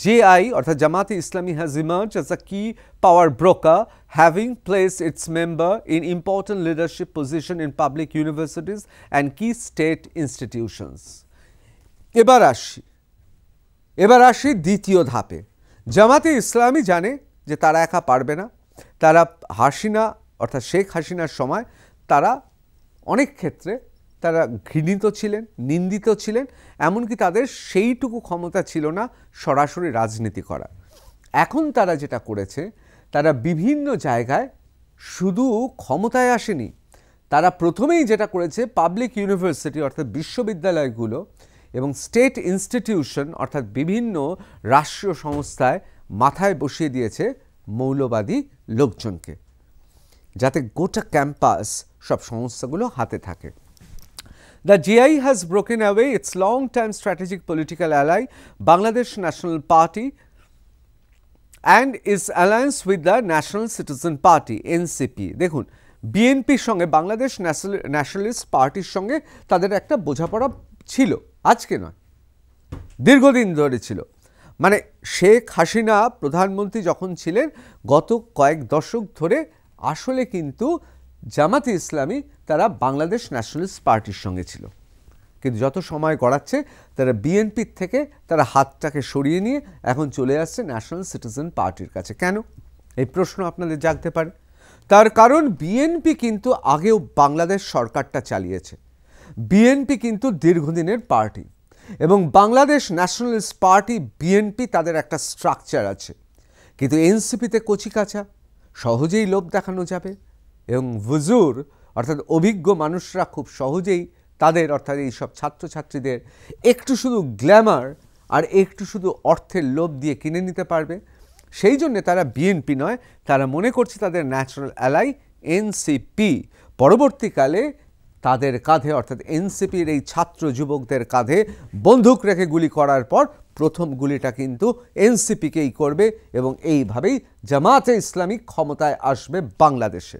JI or the Jamaat-e-Islami has emerged as a key power broker, having placed its member in important leadership position in public universities and key state institutions. এবার আসি দ্বিতীয় ধাপে। জামাতে ইসলামী জানে যে তারা একা পারবে না। তারা হাসিনা অর্থাৎ শেখ হাসিনার সময় তারা অনেক ক্ষেত্রে তারা ঘৃণিত ছিলেন, নিন্দিত ছিলেন, এমনকি তাদের সেইটুকু ক্ষমতা ছিল না সরাসরি রাজনীতি করা। এখন তারা যেটা করেছে, তারা বিভিন্ন জায়গায় শুধু ক্ষমতায় আসেনি, তারা প্রথমেই যেটা করেছে পাবলিক ইউনিভার্সিটি অর্থাৎ বিশ্ববিদ্যালয়গুলো এবং স্টেট ইনস্টিটিউশন অর্থাৎ বিভিন্ন রাষ্ট্রীয় সংস্থায় মাথায় বসিয়ে দিয়েছে মৌলবাদী লোকজনকে, যাতে গোটা ক্যাম্পাস সব সংস্থাগুলো হাতে থাকে। The GI has broken away its long-time strategic political ally, Bangladesh National Party, and its alliance with the National Citizen Party, NCP. দেখুন, বিএনপির সঙ্গে বাংলাদেশ ন্যাশনালিস্ট পার্টির সঙ্গে তাদের একটা বোঝাপড়া ছিল, আজকে নয়, দীর্ঘদিন ধরে ছিল। মানে শেখ হাসিনা প্রধানমন্ত্রী যখন ছিলেন, গত কয়েক দশক ধরে আসলে কিন্তু জামাতে ইসলামী তারা বাংলাদেশ ন্যাশনালিস্ট পার্টির সঙ্গে ছিল। কিন্তু যত সময় গড়াচ্ছে তারা বিএনপির থেকে তারা হাতটাকে সরিয়ে নিয়ে এখন চলে আসছে ন্যাশনাল সিটিজেন পার্টির কাছে। কেন? এই প্রশ্ন আপনাদের জাগতে পারে। তার কারণ বিএনপি কিন্তু আগেও বাংলাদেশ সরকারটা চালিয়েছে, বিএনপি কিন্তু দীর্ঘদিনের পার্টি, এবং বাংলাদেশ ন্যাশনালিস্ট পার্টি বিএনপি তাদের একটা স্ট্রাকচার আছে। কিন্তু এনসিপিতে কচিকাঁচা, সহজেই লোভ দেখানো যাবে, এবং হুজুর অর্থাৎ অভিজ্ঞ মানুষরা খুব সহজেই তাদের অর্থাৎ এই সব ছাত্রছাত্রীদের একটু শুধু গ্ল্যামার আর একটু শুধু অর্থের লোভ দিয়ে কিনে নিতে পারবে। সেই জন্যে তারা বিএনপি নয়, তারা মনে করছে তাদের ন্যাচারাল অ্যালাই এনসিপি। পরবর্তীকালে তাদের কাঁধে অর্থাৎ এনসিপির এই ছাত্র যুবকদের কাঁধে বন্দুক রেখে গুলি করার পর প্রথম গুলিটা কিন্তু এনসিপিকেই করবে, এবং এইভাবেই জামাতে ইসলামী ক্ষমতায় আসবে বাংলাদেশে,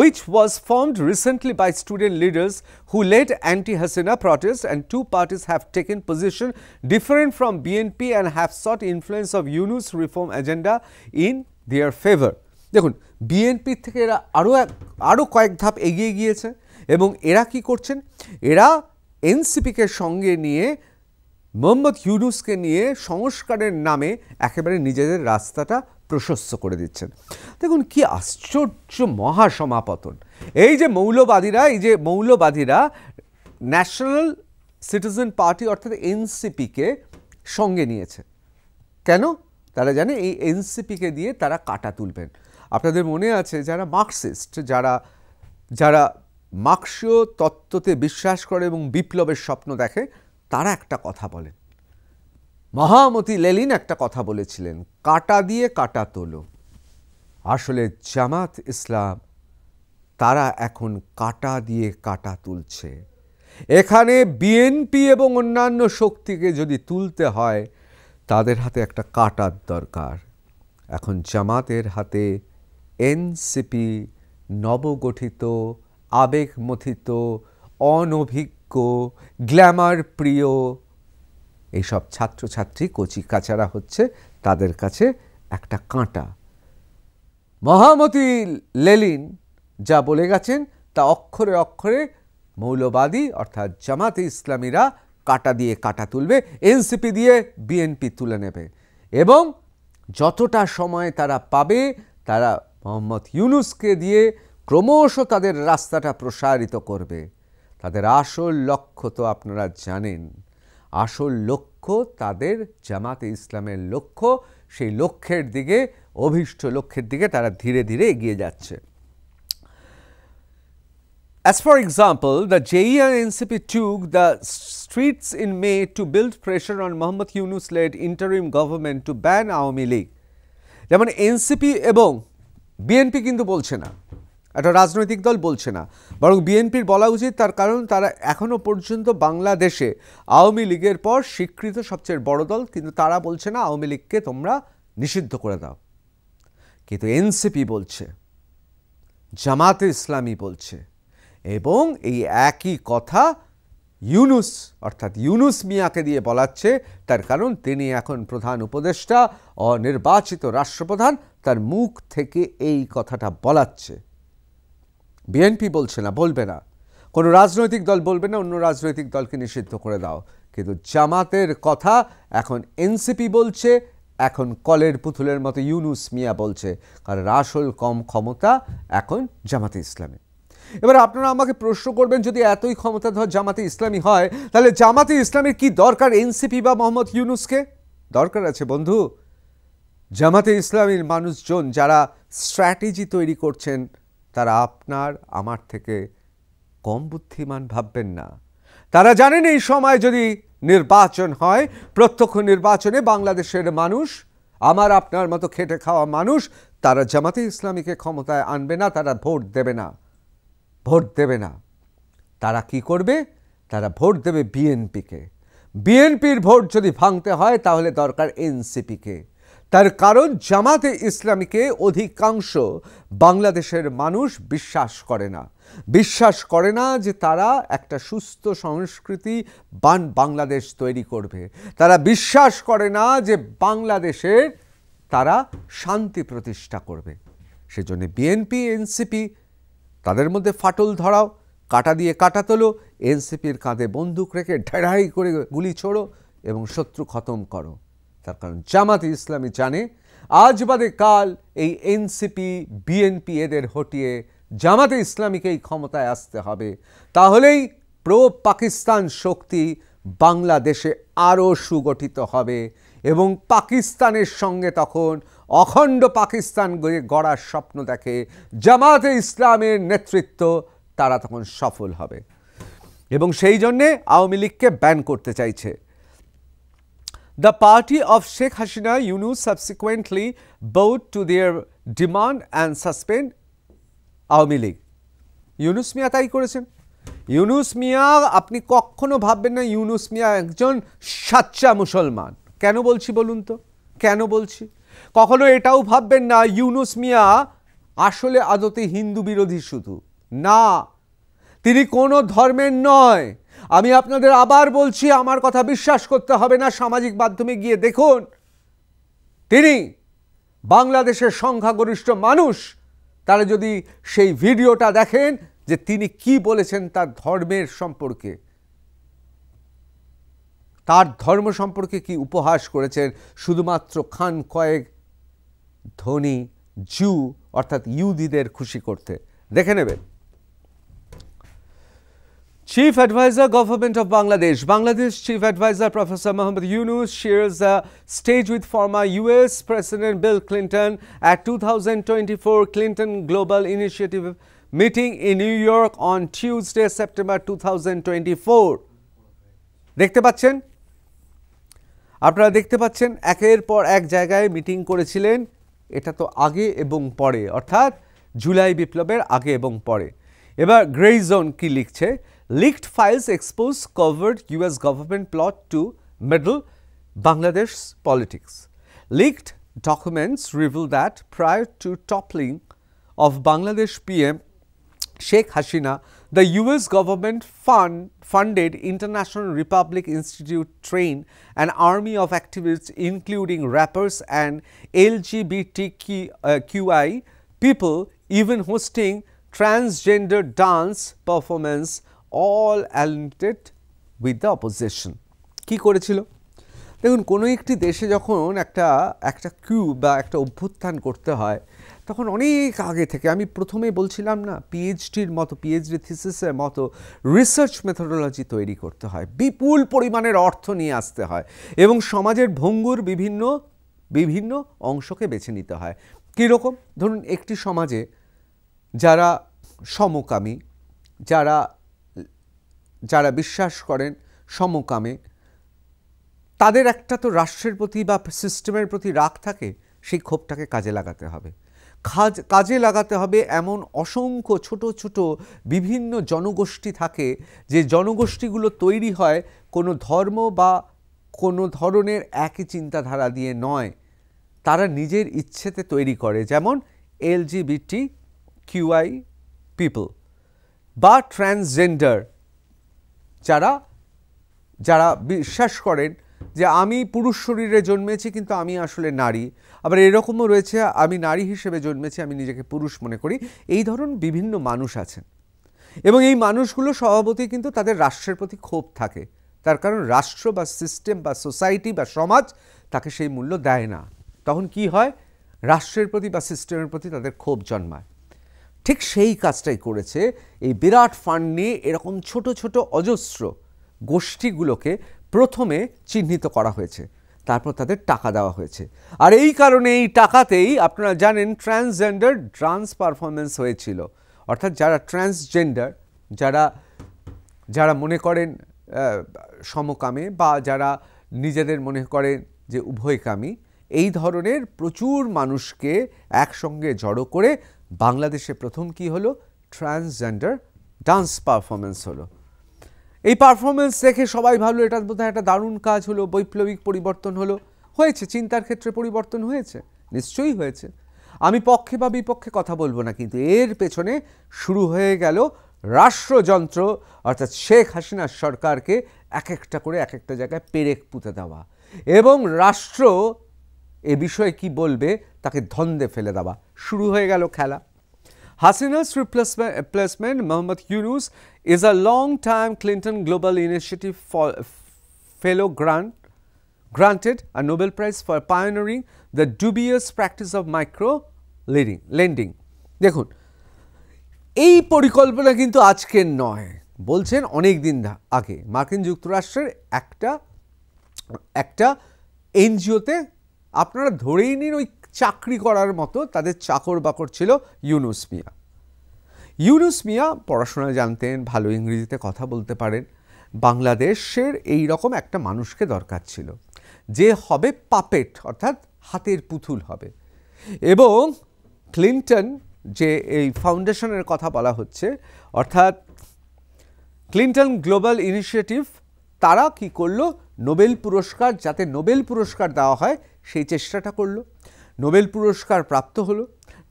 which was formed recently by student leaders who led anti-Hasina protests, and two parties have taken position different from BNP and have sought influence of Yunus reform agenda in their favor. দেখুন, বিএনপি থেকে এরা আরও কয়েক ধাপ এগিয়ে গিয়েছে, এবং এরা কি করছেন, এরা এনসিপিকে সঙ্গে নিয়ে মোহাম্মদ ইউনূসকে নিয়ে সংস্কারের নামে একেবারে নিজেদের রাস্তাটা প্রশস্ত করে দিচ্ছেন। দেখুন কি আশ্চর্য মহাসমাপতন। এই যে মৌলবাদীরা ন্যাশনাল সিটিজেন পার্টি অর্থাৎ এনসিপিকে সঙ্গে নিয়েছে। কেন? তারা জানে এই এনসিপিকে দিয়ে তারা কাটা তুলবেন। আপনাদের মনে আছে যারা মার্কসিস্ট, যারা মার্কসীয় তত্ত্বতে বিশ্বাস করে এবং বিপ্লবের স্বপ্ন দেখে, তারা একটা কথা বলেন। মহামতি লেনিন একটা কথা বলেছিলেন, কাটা দিয়ে কাটা তোলো। আসলে জামাত ইসলাম তারা এখন কাটা দিয়ে কাটা তুলছে। এখানে বিএনপি এবং অন্যান্য শক্তিকে যদি তুলতে হয় তাদের হাতে একটা কাটার দরকার। এখন জামাতের হাতে এনসিপি, নবগঠিত, আবেগমথিত, অনভিজ্ঞ, গ্ল্যামার প্রিয় এইসব ছাত্রছাত্রী কচি কাচারা হচ্ছে তাদের কাছে একটা কাঁটা। মহামতি লেনিন যা বলে গেছেন তা অক্ষরে অক্ষরে মৌলবাদী অর্থাৎ জামাতে ইসলামীরা কাটা দিয়ে কাটা তুলবে, এনসিপি দিয়ে বিএনপি তুলে নেবে এবং যতটা সময় তারা পাবে তারা মোহাম্মদ ইউনূসকে দিয়ে ক্রমশ তাদের রাস্তাটা প্রসারিত করবে। তাদের আসল লক্ষ্য তো আপনারা জানেন। আসল লক্ষ্য তাদের জামাতে ইসলামের লক্ষ্য, সেই লক্ষ্যের দিকে, অভীষ্ট লক্ষ্যের দিকে তারা ধীরে ধীরে এগিয়ে যাচ্ছে। As for example, the JE and NCP took the streets in May to build pressure on Mohammad Yunus-led interim government to ban Awami League. যেমন এনসিপি এবং বিএনপি কিন্তু বলছে না, একটা রাজনৈতিক দল বলছে না, বরং বিএনপির বলা উচিত, তার কারণ তারা এখনও পর্যন্ত বাংলাদেশে আওয়ামী লীগের পর স্বীকৃত সবচেয়ে বড় দল, কিন্তু তারা বলছে না আওয়ামী লীগকে তোমরা নিষিদ্ধ করে দাও। কিন্তু এনসিপি বলছে, জামাতে ইসলামী বলছে, এবং এই একই কথা ইউনূস অর্থাৎ ইউনূস মিয়াকে দিয়ে বলাচ্ছে। তার কারণ তিনি এখন প্রধান উপদেষ্টা, অনির্বাচিত রাষ্ট্রপ্রধান, তার মুখ থেকে এই কথাটা বলাচ্ছে। বিএনপি বলছে না, বলবে না, কোনো রাজনৈতিক দল বলবে না অন্য রাজনৈতিক দলকে নিষিদ্ধ করে দাও। কিন্তু জামাতের কথা এখন এনসিপি বলছে, এখন কলের পুতুলের মতো ইউনূস মিয়া বলছে, কারণ আসল কম ক্ষমতা এখন জামাতে ইসলামী। এবার আপনারা আমাকে প্রশ্ন করবেন, যদি এতই ক্ষমতাধর জামাতে ইসলামী হয় তাহলে জামাতে ইসলামীর কি দরকার এনসিপি বা মোহাম্মদ ইউনূসকে? দরকার আছে বন্ধু। জামাতে ইসলামীর মানুষজন যারা স্ট্র্যাটেজি তৈরি করছেন তারা আপনার আমার থেকে কম বুদ্ধিমান ভাববেন না। তারা জানেন এই সময় যদি নির্বাচন হয়, প্রত্যক্ষ নির্বাচনে বাংলাদেশের মানুষ, আমার আপনার মতো খেটে খাওয়া মানুষ, তারা জামাতে ইসলামীকে ক্ষমতায় আনবে না, তারা ভোট দেবে না। তারা কি করবে? তারা ভোট দেবে বিএনপিকে। বিএনপির ভোট যদি ভাঙতে হয় তাহলে দরকার এনসিপিকে। তার কারণ জামাতে ইসলামীকে অধিকাংশ বাংলাদেশের মানুষ বিশ্বাস করে না যে তারা একটা সুস্থ সংস্কৃতি বাংলাদেশ তৈরি করবে। তারা বিশ্বাস করে না যে বাংলাদেশের তারা শান্তি প্রতিষ্ঠা করবে। সেজন্য বিএনপি, এনসিপি তাদের মধ্যে ফাটল ধরাও, কাটা দিয়ে কাটা তোলো, এনসিপির কাঁধে বন্দুক রেখে ঢেড়াই করে গুলি ছোড়ো এবং শত্রু খতম করো। তার কারণ জামাতে ইসলামী জানে আজ বাদে কাল এই এনসিপি, বিএনপি এদের হটিয়ে জামাতে ইসলামীকেই ক্ষমতায় আসতে হবে। তাহলেই প্রো পাকিস্তান শক্তি বাংলাদেশে আরও সুগঠিত হবে এবং পাকিস্তানের সঙ্গে তখন অখণ্ড পাকিস্তান গড়ার স্বপ্ন দেখে জামাতে ইসলামের নেতৃত্ব, তারা তখন সফল হবে এবং সেই জন্যে আওয়ামী লীগকে ব্যান করতে চাইছে। The party of Sheikh Hasina Yunus subsequently bowed to their demand and suspend Awami League. Yunus মিয়া তাই করেছেন। ইউনূস মিয়া, আপনি কখনো ভাববেন না ইউনূস মিয়া একজন সাচ্চা মুসলমান। কেন বলছি বলুন তো, কেন বলছি? কখনো এটাও ভাববেন না ইউনূস মিয়া আসলে আদতে হিন্দু বিরোধী শুধু না, তিনি কোনো ধর্মের নয়। আমি আপনাদের আবার বলছি, আমার কথা বিশ্বাস করতে হবে না, সামাজিক মাধ্যমে গিয়ে দেখুন। তিনি বাংলাদেশের সংখ্যাগরিষ্ঠ মানুষ তারা যদি সেই ভিডিওটা দেখেন যে তিনি কি বলেছেন তার ধর্মের সম্পর্কে, তার ধর্ম সম্পর্কে কি উপহাস করেছেন শুধুমাত্র খান কয়েক ধনী জু অর্থাৎ ইহুদিদের খুশি করতে। দেখে নেবেন। Chief Advisor Government of Bangladesh. Bangladesh Chief Advisor Professor Muhammad Yunus shares a stage with former US President Bill Clinton at 2024 Clinton Global Initiative meeting in New York on Tuesday, September 2024. দেখতে পাচ্ছেন, আপনারা দেখতে পাচ্ছেন একের পর এক জায়গায় মিটিং করেছিলেন। এটা তো আগে এবং পরে, অর্থাৎ জুলাই বিপ্লবের আগে এবং পরে। এবার গ্রে জোন কি লিখছে? Leaked files expose covered US government plot to meddle Bangladesh's politics. Leaked documents reveal that prior to toppling of Bangladesh PM Sheikh Hasina, the US government funded International Republic Institute train an army of activists including rappers and LGBTQI people, even hosting transgender dance performance, all allied with the opposition. কি করেছিল? দেখুন, কোনো একটি দেশে যখন একটা কিউ বা একটা অভ্যুত্থান করতে হয়, তখন অনেক আগে থেকে, আমি প্রথমে বলছিলাম না, পিএইচডির মতো, পিএইচডি থিসিসের মতো রিসার্চ মেথোডোলজি তৈরি করতে হয়, বিপুল পরিমাণের অর্থ নিয়ে আসতে হয় এবং সমাজের ভঙ্গুর বিভিন্ন অংশকে বেছে নিতে হয়। কীরকম? ধরুন, একটি সমাজে যারা সমকামী, যারা বিশ্বাস করেন সমকামে, তাদের একটা তো রাষ্ট্রের প্রতি বা সিস্টেমের প্রতি রাগ থাকে, সেই ক্ষোভটাকে কাজে লাগাতে হবে। কাজে লাগাতে হবে এমন অসংখ্য ছোট ছোট বিভিন্ন জনগোষ্ঠী থাকে, যে জনগোষ্ঠীগুলো তৈরি হয় কোনো ধর্ম বা কোনো ধরনের একই চিন্তাধারা দিয়ে নয়, তারা নিজের ইচ্ছেতে তৈরি করে। যেমন LGBTQI পিপল বা ট্রান্সজেন্ডার, যারা বিশ্বাস করেন যে আমি পুরুষ শরীরে জন্মেছি কিন্তু আমি আসলে নারী, আবার এরকমও রয়েছে আমি নারী হিসেবে জন্মেছি, আমি নিজেকে পুরুষ মনে করি। এই ধরনের বিভিন্ন মানুষ আছেন এবং এই মানুষগুলো স্বভাবতই কিন্তু তাদের রাষ্ট্রের প্রতি ক্ষোভ থাকে, তার কারণ রাষ্ট্র বা সিস্টেম বা সোসাইটি বা সমাজ তাকে সেই মূল্য দেয় না। তখন কি হয়? রাষ্ট্রের প্রতি বা সিস্টেমের প্রতি তাদের ক্ষোভ জন্মায়। ঠিক সেই কাজটাই করেছে এই বিরাট ফান্ড নিয়ে এরকম ছোট ছোট অজস্র গোষ্ঠীগুলোকে প্রথমে চিহ্নিত করা হয়েছে, তারপর তাদের টাকা দেওয়া হয়েছে। আর এই কারণে এই টাকাতেই আপনারা জানেন ট্রান্সজেন্ডার ডান্স পারফরমেন্স হয়েছিল, অর্থাৎ যারা ট্রান্সজেন্ডার, যারা মনে করেন সমকামে বা যারা নিজেদের মনে করেন যে উভয়কামী, এই ধরনের প্রচুর মানুষকে একসঙ্গে জড়ো করে বাংলাদেশে প্রথম কি হলো? ট্রান্সজেন্ডার ডান্স পারফরমেন্স হলো। এই পারফরমেন্স দেখে সবাই ভাবলো এটা বোধহয় একটা দারুণ কাজ হলো, বৈপ্লবিক পরিবর্তন হলো। হয়েছে, চিন্তার ক্ষেত্রে পরিবর্তন হয়েছে, নিশ্চয়ই হয়েছে। আমি পক্ষে বা বিপক্ষে কথা বলবো না, কিন্তু এর পেছনে শুরু হয়ে গেল রাষ্ট্রযন্ত্র, অর্থাৎ শেখ হাসিনার সরকারকে এক একটা করে এক একটা জায়গায় পেরেক পুঁতে দেওয়া এবং রাষ্ট্র এ বিষয়ে কি বলবে তাকে ধন্দে ফেলে দেওয়া। শুরু হয়ে গেল খেলা। Hasina's replacement, Muhammad Yunus, is a long-time Clinton Global Initiative fellow granted a Nobel Prize for pioneering the dubious practice of micro-lending. দেখুন, এই পরিকল্পনা কিন্তু আজকের নয়, বলছেন অনেক দিন আগে। মার্কিন যুক্তরাষ্ট্রের একটা এনজিওতে আপনারা ধরেই নিন ওই চাকরি করার মতো তাদের চাকর বাকর ছিল ইউনুস মিয়া। ইউনুস মিয়া পড়াশোনা জানতেন, ভালো ইংরেজিতে কথা বলতে পারেন। বাংলাদেশের এই রকম একটা মানুষকে দরকার ছিল, যে হবে পাপেট, অর্থাৎ হাতের পুতুল হবে। এবং ক্লিন্টন যে এই ফাউন্ডেশনের কথা বলা হচ্ছে, অর্থাৎ ক্লিন্টন গ্লোবাল ইনিশিয়েটিভ, তারা কি করলো? নোবেল পুরস্কার, যাতে নোবেল পুরস্কার দেওয়া হয় সেই চেষ্টাটা করলো। নোবেল পুরস্কার প্রাপ্ত হলো।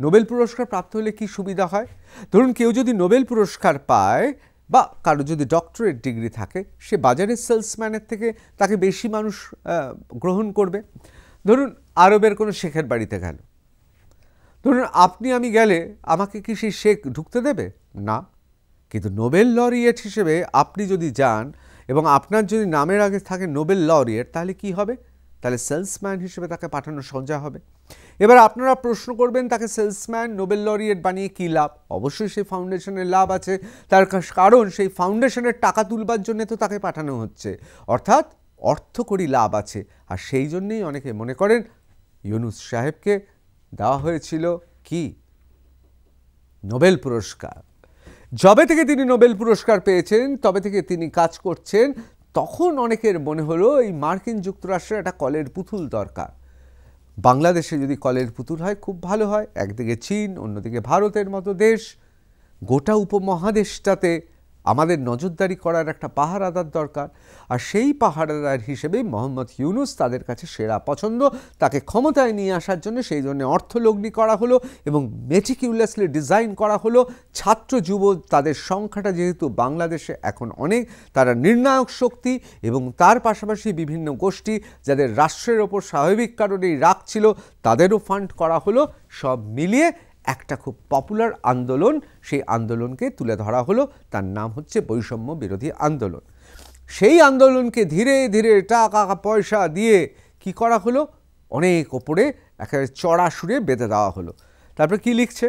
নোবেল পুরস্কার প্রাপ্ত হলে কি সুবিধা হয়? ধরুন, কেউ যদি নোবেল পুরস্কার পায় বা কারো যদি ডক্টরেট ডিগ্রি থাকে, সে বাজারের সেলসম্যানের থেকে তাকে বেশি মানুষ গ্রহণ করবে। ধরুন, আরবের কোনো শেখের বাড়িতে গেল, ধরুন আপনি আমি গেলে আমাকে কি সেই শেখ ঢুকতে দেবে? না। কিন্তু নোবেল লরিয়েট হিসেবে আপনি যদি যান এবং আপনার যদি নামের আগে থাকে নোবেল লরিয়েট, তাহলে কি হবে? তাহলে সেলসম্যান হিসেবে তাকে পাঠানো সোজা হবে। এবার আপনারা প্রশ্ন করবেন, তাকে সেলসম্যান নোবেল লরিয়েট বানিয়ে কী লাভ? অবশ্যই সেই ফাউন্ডেশনের লাভ আছে, তার কারণ সেই ফাউন্ডেশনের টাকা তুলবার জন্য তো তাকে পাঠানো হচ্ছে, অর্থাৎ অর্থকরী লাভ আছে। আর সেই জন্যেই অনেকে মনে করেন ইউনূস সাহেবকে দেওয়া হয়েছিল কি? নোবেল পুরস্কার। যবে থেকে তিনি নোবেল পুরস্কার পেয়েছেন তবে থেকে তিনি কাজ করছেন, তখন অনেকের মনে হলো এই মার্কিন যুক্তরাষ্ট্রের একটা কলের পুতুল দরকার। বাংলাদেশে যদি কলের পুতুল হয় খুব ভালো হয়, একদিকে চীন, অন্যদিকে ভারতের মতো দেশ, গোটা উপমহাদেশটাতে আমাদের নজরদারি করার একটা পাহারাদার দরকার। আর সেই পাহারাদার হিসেবে মোহাম্মদ ইউনূস তাদের কাছে সেরা পছন্দ। তাকে ক্ষমতায় নিয়ে আসার জন্য সেই জন্য অর্থলগ্নি করা হলো এবং মেটিকিউলাসলি ডিজাইন করা হলো। ছাত্র যুব তাদের সংখ্যাটা যেহেতু বাংলাদেশে এখন অনেক, তারা নির্ণায়ক শক্তি, এবং তার পাশাপাশি বিভিন্ন গোষ্ঠী যাদের রাষ্ট্রের ওপর স্বাভাবিক কারণেই রাগ ছিল তাদেরও ফান্ড করা হলো। সব মিলিয়ে একটা খুব পপুলার আন্দোলন, সেই আন্দোলনকে তুলে ধরা হলো, তার নাম হচ্ছে বৈষম্য বিরোধী আন্দোলন। সেই আন্দোলনকে ধীরে ধীরে টাকা পয়সা দিয়ে কি করা হলো, অনেক ওপরে একেবারে চড়া সুরে বেঁধে দেওয়া হলো। তারপর কি লিখছে,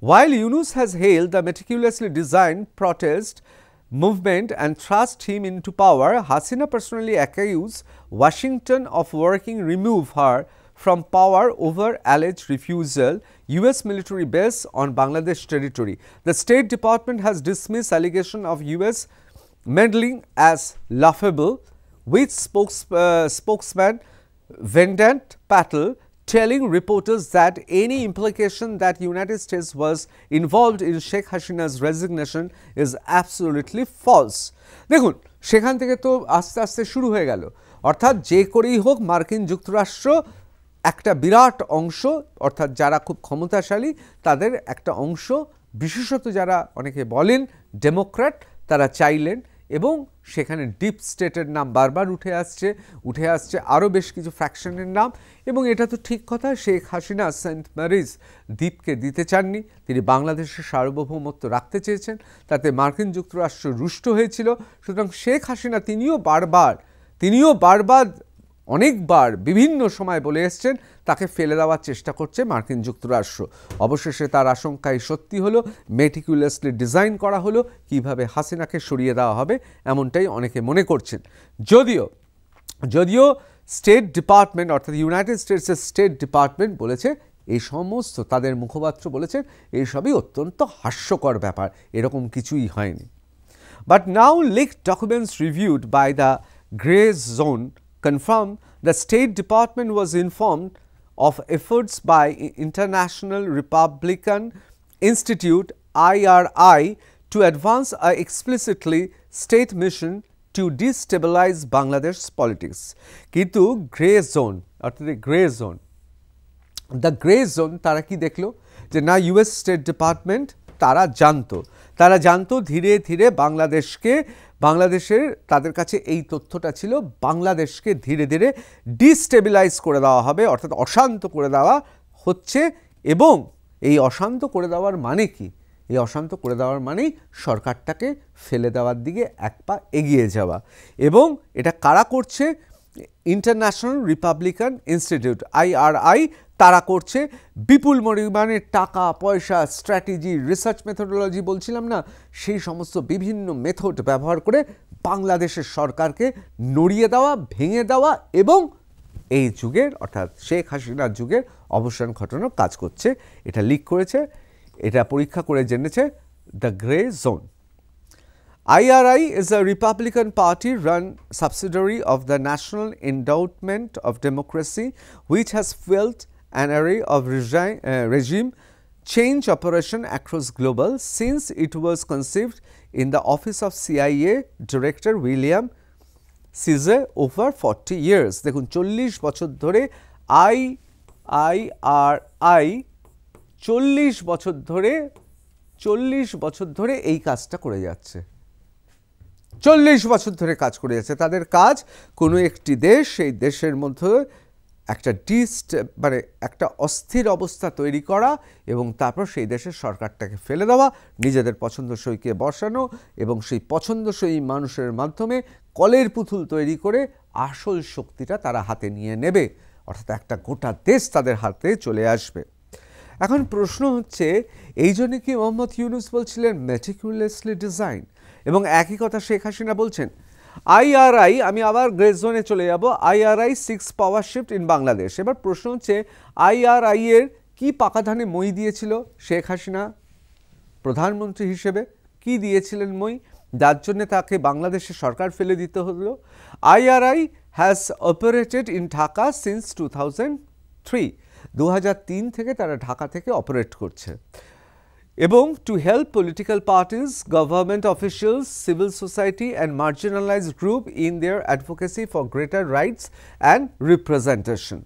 while Yunus has hailed the meticulously designed protest movement and thrust him into power, Hasina personally accused Washington of working remove her from power over alleged refusal US military base on Bangladesh territory. The State Department has dismissed allegation of US meddling as laughable, with spokesman Vendant Patel telling reporters that any implication that United States was involved in Sheikh Hasina's resignation is absolutely false. দেখুন, সেখান থেকে তো আস্তে আস্তে শুরু হয়ে গেল, অর্থাৎ যে করেই হোক মার্কিন যুক্তরাষ্ট্র একটা বিরাট অংশ, অর্থাৎ যারা খুব ক্ষমতাশালী তাদের একটা অংশ, বিশেষত যারা অনেকে বলেন ডেমোক্র্যাট, তারা চাইলেন, এবং সেখানে ডিপ স্টেটের নাম বারবার উঠে আসছে আরও বেশ কিছু ফ্র্যাকশনের নাম। এবং এটা তো ঠিক কথা, শেখ হাসিনা সেন্ট ম্যারিজ দ্বীপকে দিতে চাননি, তিনি বাংলাদেশের সার্বভৌমত্ব রাখতে চেয়েছেন, তাতে মার্কিন যুক্তরাষ্ট্র রুষ্ট হয়েছিল। সুতরাং শেখ হাসিনা তিনিও বারবার অনেকবার বিভিন্ন সময় বলে এসছেন তাকে ফেলে দেওয়ার চেষ্টা করছে মার্কিন যুক্তরাষ্ট্র। অবশেষে তার আশঙ্কাই সত্যি হলো, মেটিকুলাসলি ডিজাইন করা হলো কিভাবে হাসিনাকে সরিয়ে দেওয়া হবে, এমনটাই অনেকে মনে করছেন। যদিও স্টেট ডিপার্টমেন্ট, অর্থাৎ ইউনাইটেড স্টেটসের স্টেট ডিপার্টমেন্ট বলেছে এই সমস্ত, তাদের মুখপাত্র বলেছেন এইসবই অত্যন্ত হাস্যকর ব্যাপার, এরকম কিছুই হয়নি। But now leaked documents reviewed by the grey zone confirm the State Department was informed of efforts by International Republican Institute IRI to advance a explicitly state mission to destabilize Bangladesh politics. কিন্তু গ্রে জোন, অর্থাৎ দ্য গ্রে জোন তারা কি দেখলো, যে না ইউএস স্টেট ডিপার্টমেন্ট তারা জানতো ধীরে ধীরে বাংলাদেশের তাদের কাছে এই তথ্যটা ছিল, বাংলাদেশকে ধীরে ধীরে ডিস্টেবিলাইজ করে দেওয়া হবে, অর্থাৎ অশান্ত করে দেওয়া হচ্ছে। এবং এই অশান্ত করে দেওয়ার মানে কি? এই অশান্ত করে দেওয়ার মানেই সরকারটাকে ফেলে দেওয়ার দিকে এক পা এগিয়ে যাওয়া। এবং এটা কারা করছে? ইন্টারন্যাশনাল রিপাবলিকান ইনস্টিটিউট IRI, তারা করছে। বিপুল পরিমাণে টাকা পয়সা, স্ট্র্যাটেজি, রিসার্চ মেথোডোলজি বলছিলাম না, সেই সমস্ত বিভিন্ন মেথড ব্যবহার করে বাংলাদেশের সরকারকে নড়িয়ে দেওয়া, ভেঙে দেওয়া এবং এই যুগের, অর্থাৎ শেখ হাসিনার যুগের অবসান ঘটানোর কাজ করছে। এটা লিক করেছে, এটা পরীক্ষা করে জেনেছে the grey zone. IRI is a Republican Party-run subsidiary of the National Endowment of Democracy, which has fueled an array of regime change operation across global since it was conceived in the office of CIA Director William Cizre over 40 years. দেখুন, 40 বছর ধরে IRI 40 বছর ধরে এই কাজটা করে যাচ্ছে। 40 বছর ধরে কাজ করে যাচ্ছে। তাদের কাজ কোনো একটি দেশ, সেই দেশের মধ্যে একটা মানে একটা অস্থির অবস্থা তৈরি করা এবং তারপর সেই দেশের সরকারটাকে ফেলে দেওয়া, নিজেদের পছন্দসইকে বসানো এবং সেই পছন্দসই মানুষের মাধ্যমে কলের পুতুল তৈরি করে আসল শক্তিটা তারা হাতে নিয়ে নেবে, অর্থাৎ একটা গোটা দেশ তাদের হাতে চলে আসবে। এখন প্রশ্ন হচ্ছে, এই জন্য কি মোহাম্মদ ইউনূস বলছিলেন মেটিকুলাসলি ডিজাইন, এবং একই কথা শেখ হাসিনা বলছেন। IRI, আমি আবার গ্রে জোনে চলে যাব, IRI 6 power shift in Bangladesh. এবার প্রশ্ন হচ্ছে, IRI এর কি পাকা ধানে মই দিয়েছিল শেখ হাসিনা প্রধানমন্ত্রী হিসেবে? কি দিয়েছিলেন মই, যার জন্য তাকে বাংলাদেশের সরকার ফেলে দিতে হলো? IRI has operated in Dhaka since 2003, 2003 থেকে তারা ঢাকা থেকে অপারেট করছে, এবং to help political parties, government officials, civil society and marginalised group in their advocacy for greater rights and representation.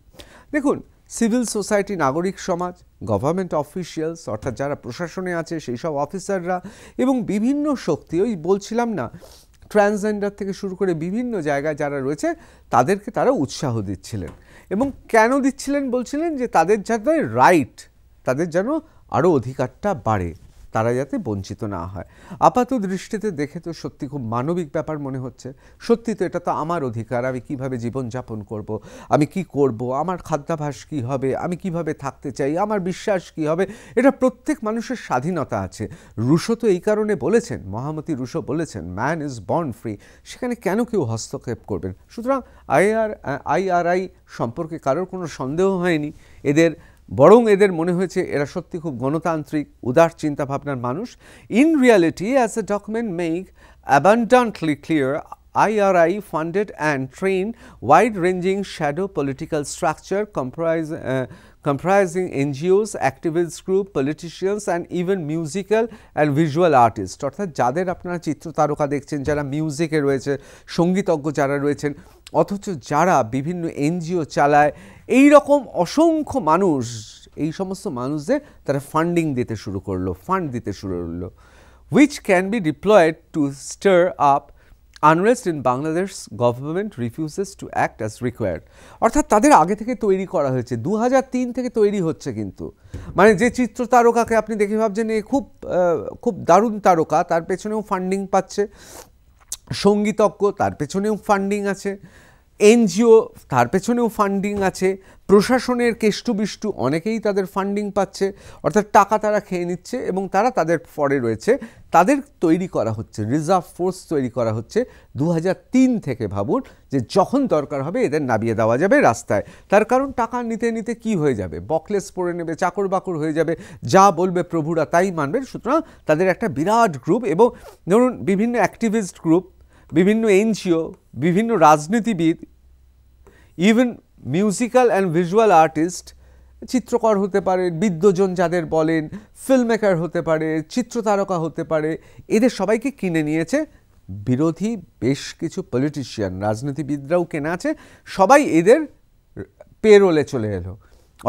দেখুন, সিভিল সোসাইটি, নাগরিক সমাজ, গভর্নমেন্ট অফিসিয়ালস অর্থাৎ যারা প্রশাসনে আছে সেই সব অফিসাররা, এবং বিভিন্ন শক্তি, ওই বলছিলাম না ট্রান্সজেন্ডার থেকে শুরু করে বিভিন্ন জায়গায় যারা রয়েছে তাদেরকে তারা উৎসাহ দিচ্ছিলেন। এবং কেন দিচ্ছিলেন? বলছিলেন যে তাদের যাতে রাইট, তাদের যেন আরও অধিকারটা বাড়ে, তারা যাতে বঞ্চিত না হয়। আপাত দৃষ্টিতে দেখে তো সত্যি খুব মানবিক ব্যাপার মনে হচ্ছে। সত্যি তো এটা তো আমার অধিকার, আমি কিভাবে জীবনযাপন করব, আমি কি করব, আমার খাদ্যাভ্যাস কী হবে, আমি কিভাবে থাকতে চাই, আমার বিশ্বাস কি হবে, এটা প্রত্যেক মানুষের স্বাধীনতা আছে। রুশো তো এই কারণে বলেছেন, মহামতি রুশো বলেছেন ম্যান ইজ বর্ন ফ্রি, সেখানে কেন কেউ হস্তক্ষেপ করবেন? সুতরাং IRI সম্পর্কে কারোর কোনো সন্দেহ হয়নি। বরং এদের মনে হয়েছে এরা সত্যি খুব গণতান্ত্রিক, উদার চিন্তাভাবনার মানুষ। In reality, as a document make abundantly clear, IRI funded and trained wide-ranging shadow political structure comprising NGOs, activist group, politicians and even musical and visual artists। অর্থাৎ যাদের আপনারা চিত্র তারকা দেখছেন, যারা মিউজিকে রয়েছে, সঙ্গীতজ্ঞ যারা রয়েছেন, অথচ যারা বিভিন্ন NGO চালায়, এই রকম অসংখ্য মানুষ, এই সমস্ত মানুষদের তারা ফান্ড দিতে শুরু করলো, which can be deployed to stir up unrest in Bangladesh government refuses to act as required। অর্থাৎ তাদের আগে থেকে তৈরি করা হয়েছে, 2003 থেকে তৈরি হচ্ছে। কিন্তু মানে যে চিত্র তারকাকে আপনি দেখে ভাবছেন এ খুব দারুণ তারকা, তার পেছনেও ফান্ডিং পাচ্ছে, সঙ্গীতজ্ঞ তার পেছনেও ফান্ডিং আছে, NGO তার পেছনেও ফান্ডিং আছে, প্রশাসনের কেষ্টবিষ্টু অনেকেই তাদের ফান্ডিং পাচ্ছে, অর্থাৎ টাকা তারা খেয়ে নিচ্ছে এবং তারা তাদের পরে রয়েছে। তাদের তৈরি করা হচ্ছে, রিজার্ভ ফোর্স তৈরি করা হচ্ছে 2003 থেকে। ভাবুন যে যখন দরকার হবে এদের নামিয়ে দেওয়া যাবে রাস্তায়। তার কারণ টাকা নিতে নিতে কি হয়ে যাবে, বকলেস পড়ে নেবে, চাকর বাকর হয়ে যাবে, যা বলবে প্রভুরা তাই মানবে। সুতরাং তাদের একটা বিরাট গ্রুপ, এবং ধরুন বিভিন্ন অ্যাক্টিভিস্ট গ্রুপ, বিভিন্ন NGO, বিভিন্ন রাজনীতিবিদ, even musical and visual artist, চিত্রকর হতে পারে, বিদ্বজন যাদের বলেন, ফিল্ম মেকার হতে পারে, চিত্রতারকা হতে পারে, এদের সবাইকে কিনে নিয়েছে বিরোধী বেশ কিছু পলিটিশিয়ান, রাজনীতিবিদরাও কেনা আছে, সবাই এদের পেরোলে চলে এলো।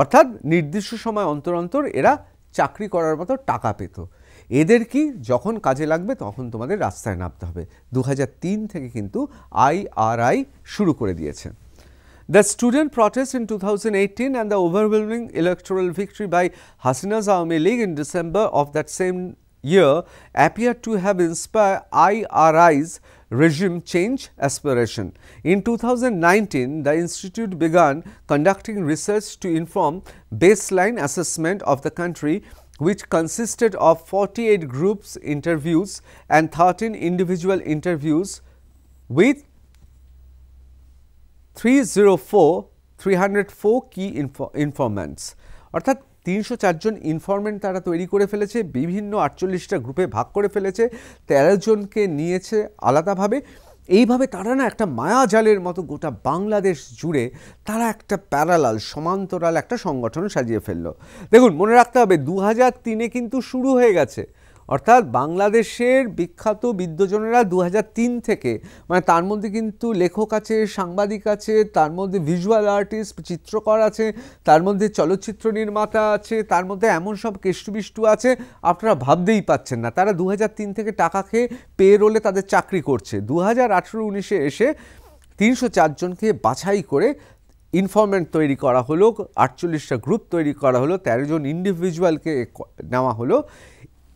অর্থাৎ নির্দিষ্ট সময় অন্তর অন্তর এরা চাকরি করার মতো টাকা পেত। এদের কি যখন কাজে লাগবে তখন তোমাদের রাস্তায় নামতে হবে। 2003 থেকে কিন্তু IRI শুরু করে দিয়েছে। The student protest in 2018 and the overwhelming electoral victory by Hasina's Awami League in December of that same year appear to have inspired IRI's regime change aspiration. In 2019, the institute began conducting research to inform baseline assessment of the country, which consisted of 48 groups interviews and 13 individual interviews with 304 key informants। অর্থাৎ 304 জন ইনফরমেন্ট তারা তৈরি করে ফেলেছে, বিভিন্ন 48টা গ্রুপে ভাগ করে ফেলেছে, 13 জনকে নিয়েছে আলাদাভাবে। এইভাবে তারা না একটা মায়াজালের মতো গোটা বাংলাদেশ জুড়ে তারা একটা প্যারালাল, সমান্তরাল একটা সংগঠন সাজিয়ে ফেললো। দেখুন, মনে রাখতে হবে 2003-এ কিন্তু শুরু হয়ে গেছে, অর্থাৎ বাংলাদেশের বিখ্যাত বিদ্বজনেরা 2003 থেকে, মানে তার মধ্যে কিন্তু লেখক আছে, সাংবাদিক আছে, তার মধ্যে ভিজুয়াল আর্টিস্ট, চিত্রকর আছে, তার মধ্যে চলচ্চিত্র নির্মাতা আছে, তার মধ্যে এমন সব কেষ্টবিষ্টু আছে আপনারা ভাবতেই পাচ্ছেন না। তারা 2003 থেকে টাকা খেয়ে পেরোলে তাদের চাকরি করছে। 2018-19-এ এসে 304 জনকে বাছাই করে ইনফরমেন্ট তৈরি করা হলো, 48টা গ্রুপ তৈরি করা হলো, 13 জন ইন্ডিভিজুয়ালকে নেওয়া হলো,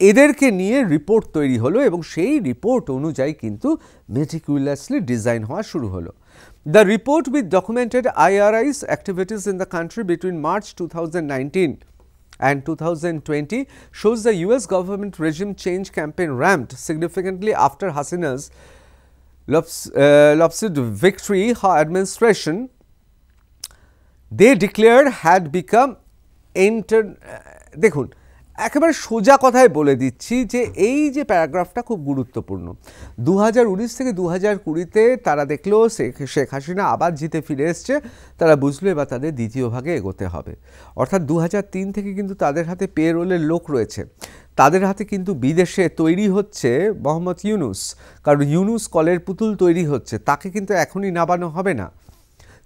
এদেরকে নিয়ে রিপোর্ট তৈরি হলো এবং সেই রিপোর্ট অনুযায়ী কিন্তু মেটিকুলাসলি ডিজাইন হওয়া শুরু হলো। The report, which documented IRI's activities in the country between March 2019 and 2020, shows the US government regime change campaign ramped significantly after Hasina's lopsided victory. Her administration, they declared, had become দেখুন একেবারে সোজা কথায় বলে দিচ্ছি যে এই যে প্যারাগ্রাফটা খুব গুরুত্বপূর্ণ। 2019 থেকে 2020-তে তারা দেখলো শেখ হাসিনা আবার জিতে ফিরে এসছে, তারা বুঝলো এবার তাদের দ্বিতীয় ভাগে এগোতে হবে। অর্থাৎ 2003 থেকে কিন্তু তাদের হাতে পেরোলের লোক রয়েছে, তাদের হাতে কিন্তু বিদেশে তৈরি হচ্ছে মোহাম্মদ ইউনুস, কারণ ইউনুস কলের পুতুল তৈরি হচ্ছে, তাকে কিন্তু এখনই নামানো হবে না,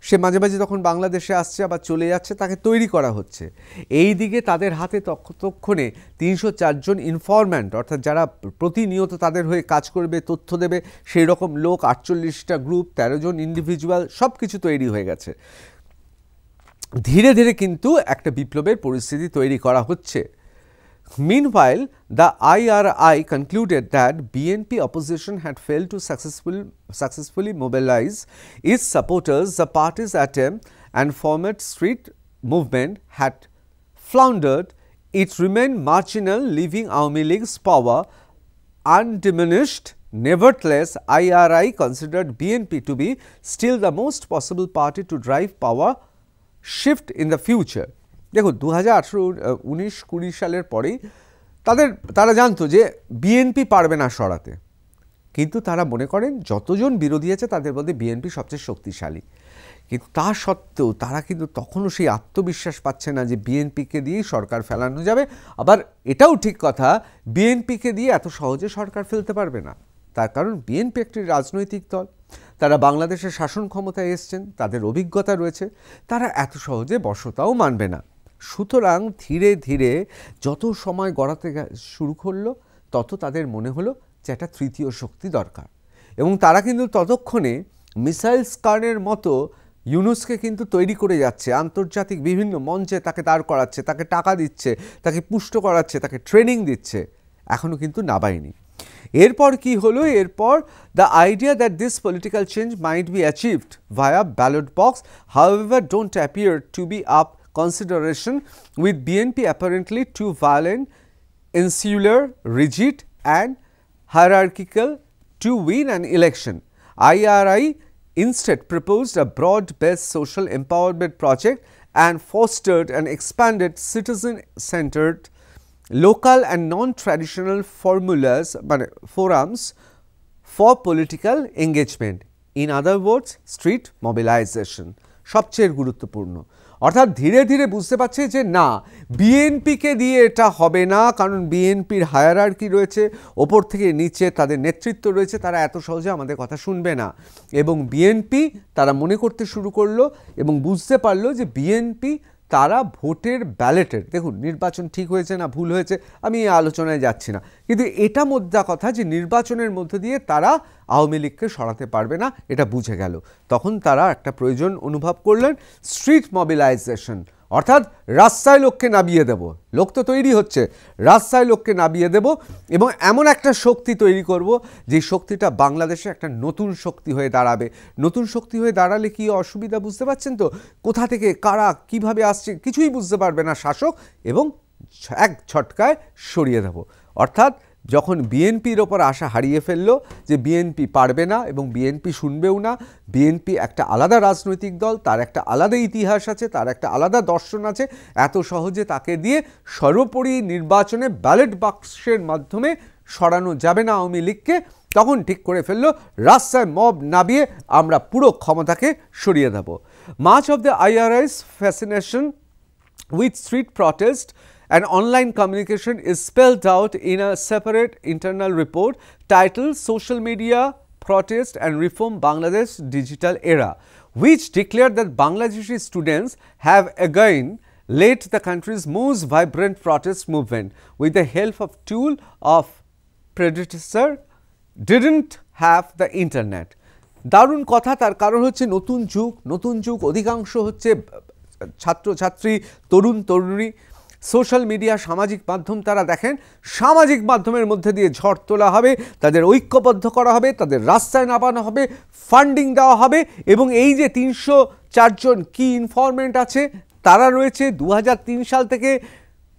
সে মাঝে মাঝে তখন বাংলাদেশে আসছে আবার চলে যাচ্ছে, তাকে তৈরি করা হচ্ছে। এই দিকে তাদের হাতে ততক্ষণে 304 জন ইনফরম্যান্ট, অর্থাৎ যারা প্রতিনিয়ত তাদের হয়ে কাজ করবে, তথ্য দেবে, সেই রকম লোক, 48টা গ্রুপ, 13 জন ইন্ডিভিজুয়াল, সব কিছু তৈরি হয়ে গেছে। ধীরে ধীরে কিন্তু একটা বিপ্লবের পরিস্থিতি তৈরি করা হচ্ছে। Meanwhile, the IRI concluded that BNP opposition had failed to successfully mobilize its supporters. The party's attempt and formed street movement had floundered. It remained marginal, leaving Awami League's power undiminished. Nevertheless, IRI considered BNP to be still the most possible party to drive power shift in the future. দেখুন 2018-19-20 সালের পরেই তারা জানতো যে বিএনপি পারবে না সরাতে, কিন্তু তারা মনে করেন যতজন বিরোধী আছে তাদের মধ্যে বিএনপি সবচেয়ে শক্তিশালী। কিন্তু তা সত্ত্বেও তারা কিন্তু তখনও সেই আত্মবিশ্বাস পাচ্ছে না যে বিএনপিকে দিয়েই সরকার ফেলানো যাবে। আবার এটাও ঠিক কথা, বিএনপিকে দিয়ে এত সহজে সরকার ফেলতে পারবে না, তার কারণ বিএনপি একটি রাজনৈতিক দল, তারা বাংলাদেশের শাসন ক্ষমতায় এসছেন, তাদের অভিজ্ঞতা রয়েছে, তারা এত সহজে বশতাও মানবে না। সুতরাং ধীরে ধীরে যত সময় গড়াতে শুরু করলো, তত তাদের মনে হলো যে একটা তৃতীয় শক্তি দরকার, এবং তারা কিন্তু ততক্ষণে মিসাইল স্কানের মতো ইউনুসকে কিন্তু তৈরি করে যাচ্ছে, আন্তর্জাতিক বিভিন্ন মঞ্চে তাকে দাঁড় করাচ্ছে, তাকে টাকা দিচ্ছে, তাকে পুষ্ট করাচ্ছে, তাকে ট্রেনিং দিচ্ছে, এখনও কিন্তু নাবায়নি। এরপর কি হলো? এরপর the idea that this political change might be achieved via ballot box, however, don't appear to be up consideration, with BNP apparently too violent, insular, rigid and hierarchical to win an election. IRI instead proposed a broad-based social empowerment project and fostered and expanded citizen-centered local and non-traditional forums for political engagement. In other words, street mobilization. সবচেয়ে গুরুত্বপূর্ণ। অর্থাৎ ধীরে ধীরে বুঝতে পারছে যে না, বিএনপিকে দিয়ে এটা হবে না, কারণ বিএনপির হায়ারার্কি রয়েছে, ওপর থেকে নিচে তাদের নেতৃত্ব রয়েছে, তারা এত সহজে আমাদের কথা শুনবে না। এবং বিএনপি তারা মনে করতে শুরু করলো এবং বুঝতে পারলো যে বিএনপি তারা ভোটের ব্যালেটের, দেখুন নির্বাচন ঠিক হয়েছে না ভুল হয়েছে আমি এই আলোচনায় যাচ্ছি না, কিন্তু এটা মোদ্দা কথা যে নির্বাচনের মধ্যে দিয়ে তারা আওয়ামী লীগকে সরাতে পারবে না, এটা বুঝে গেল। তখন তারা একটা প্রয়োজন অনুভব করলেন, স্ট্রিট মোবিলাইজেশন, অর্থাৎ রাস্তায় লোককে নামিয়ে দেব, লোক তো তৈরি হচ্ছে, রাস্তায় লোককে নামিয়ে দেব এবং এমন একটা শক্তি তৈরি করব যে শক্তিটা বাংলাদেশে একটা নতুন শক্তি হয়ে দাঁড়াবে। নতুন শক্তি হয়ে দাঁড়ালে কি অসুবিধা বুঝতে পারছেন তো? কোথা থেকে কারা কিভাবে আসছে কিছুই বুঝতে পারবে না শাসক, এবং এক ঝটকায় সরিয়ে দেব। অর্থাৎ যখন বিএনপির ওপর আশা হারিয়ে ফেললো যে বিএনপি পারবে না এবং বিএনপি শুনবেও না, বিএনপি একটা আলাদা রাজনৈতিক দল, তার একটা আলাদা ইতিহাস আছে, তার একটা আলাদা দর্শন আছে, এত সহজে তাকে দিয়ে সর্বোপরি নির্বাচনে ব্যালট বাক্সের মাধ্যমে সরানো যাবে না আওয়ামী লীগকে, তখন ঠিক করে ফেললো রাস্তায় মব নামিয়ে আমরা পুরো ক্ষমতাকে সরিয়ে দেব। Much of the IRI's fascination with street protest and online communication is spelled out in a separate internal report titled Social Media Protest and Reform Bangladesh Digital Era, which declared that Bangladeshi students have again led the country's most vibrant protest movement with the help of tool of predecessor didn't have the internet. দারুণ কথা, তার কারণ হচ্ছে নতুন যুগ, অধিকাংশ হচ্ছে ছাত্রছাত্রী, তরুণ তরুণী, সোশ্যাল মিডিয়া, সামাজিক মাধ্যম তারা দেখেন। সামাজিক মাধ্যমের মধ্যে দিয়ে ঝড় তোলা হবে, তাদের ঐক্যবদ্ধ করা হবে, তাদের রাস্তায় নামানো হবে, ফান্ডিং দেওয়া হবে। এবং এই যে 304 জন কি ইনফরমেন্ট আছে, তারা রয়েছে 2003 সাল থেকে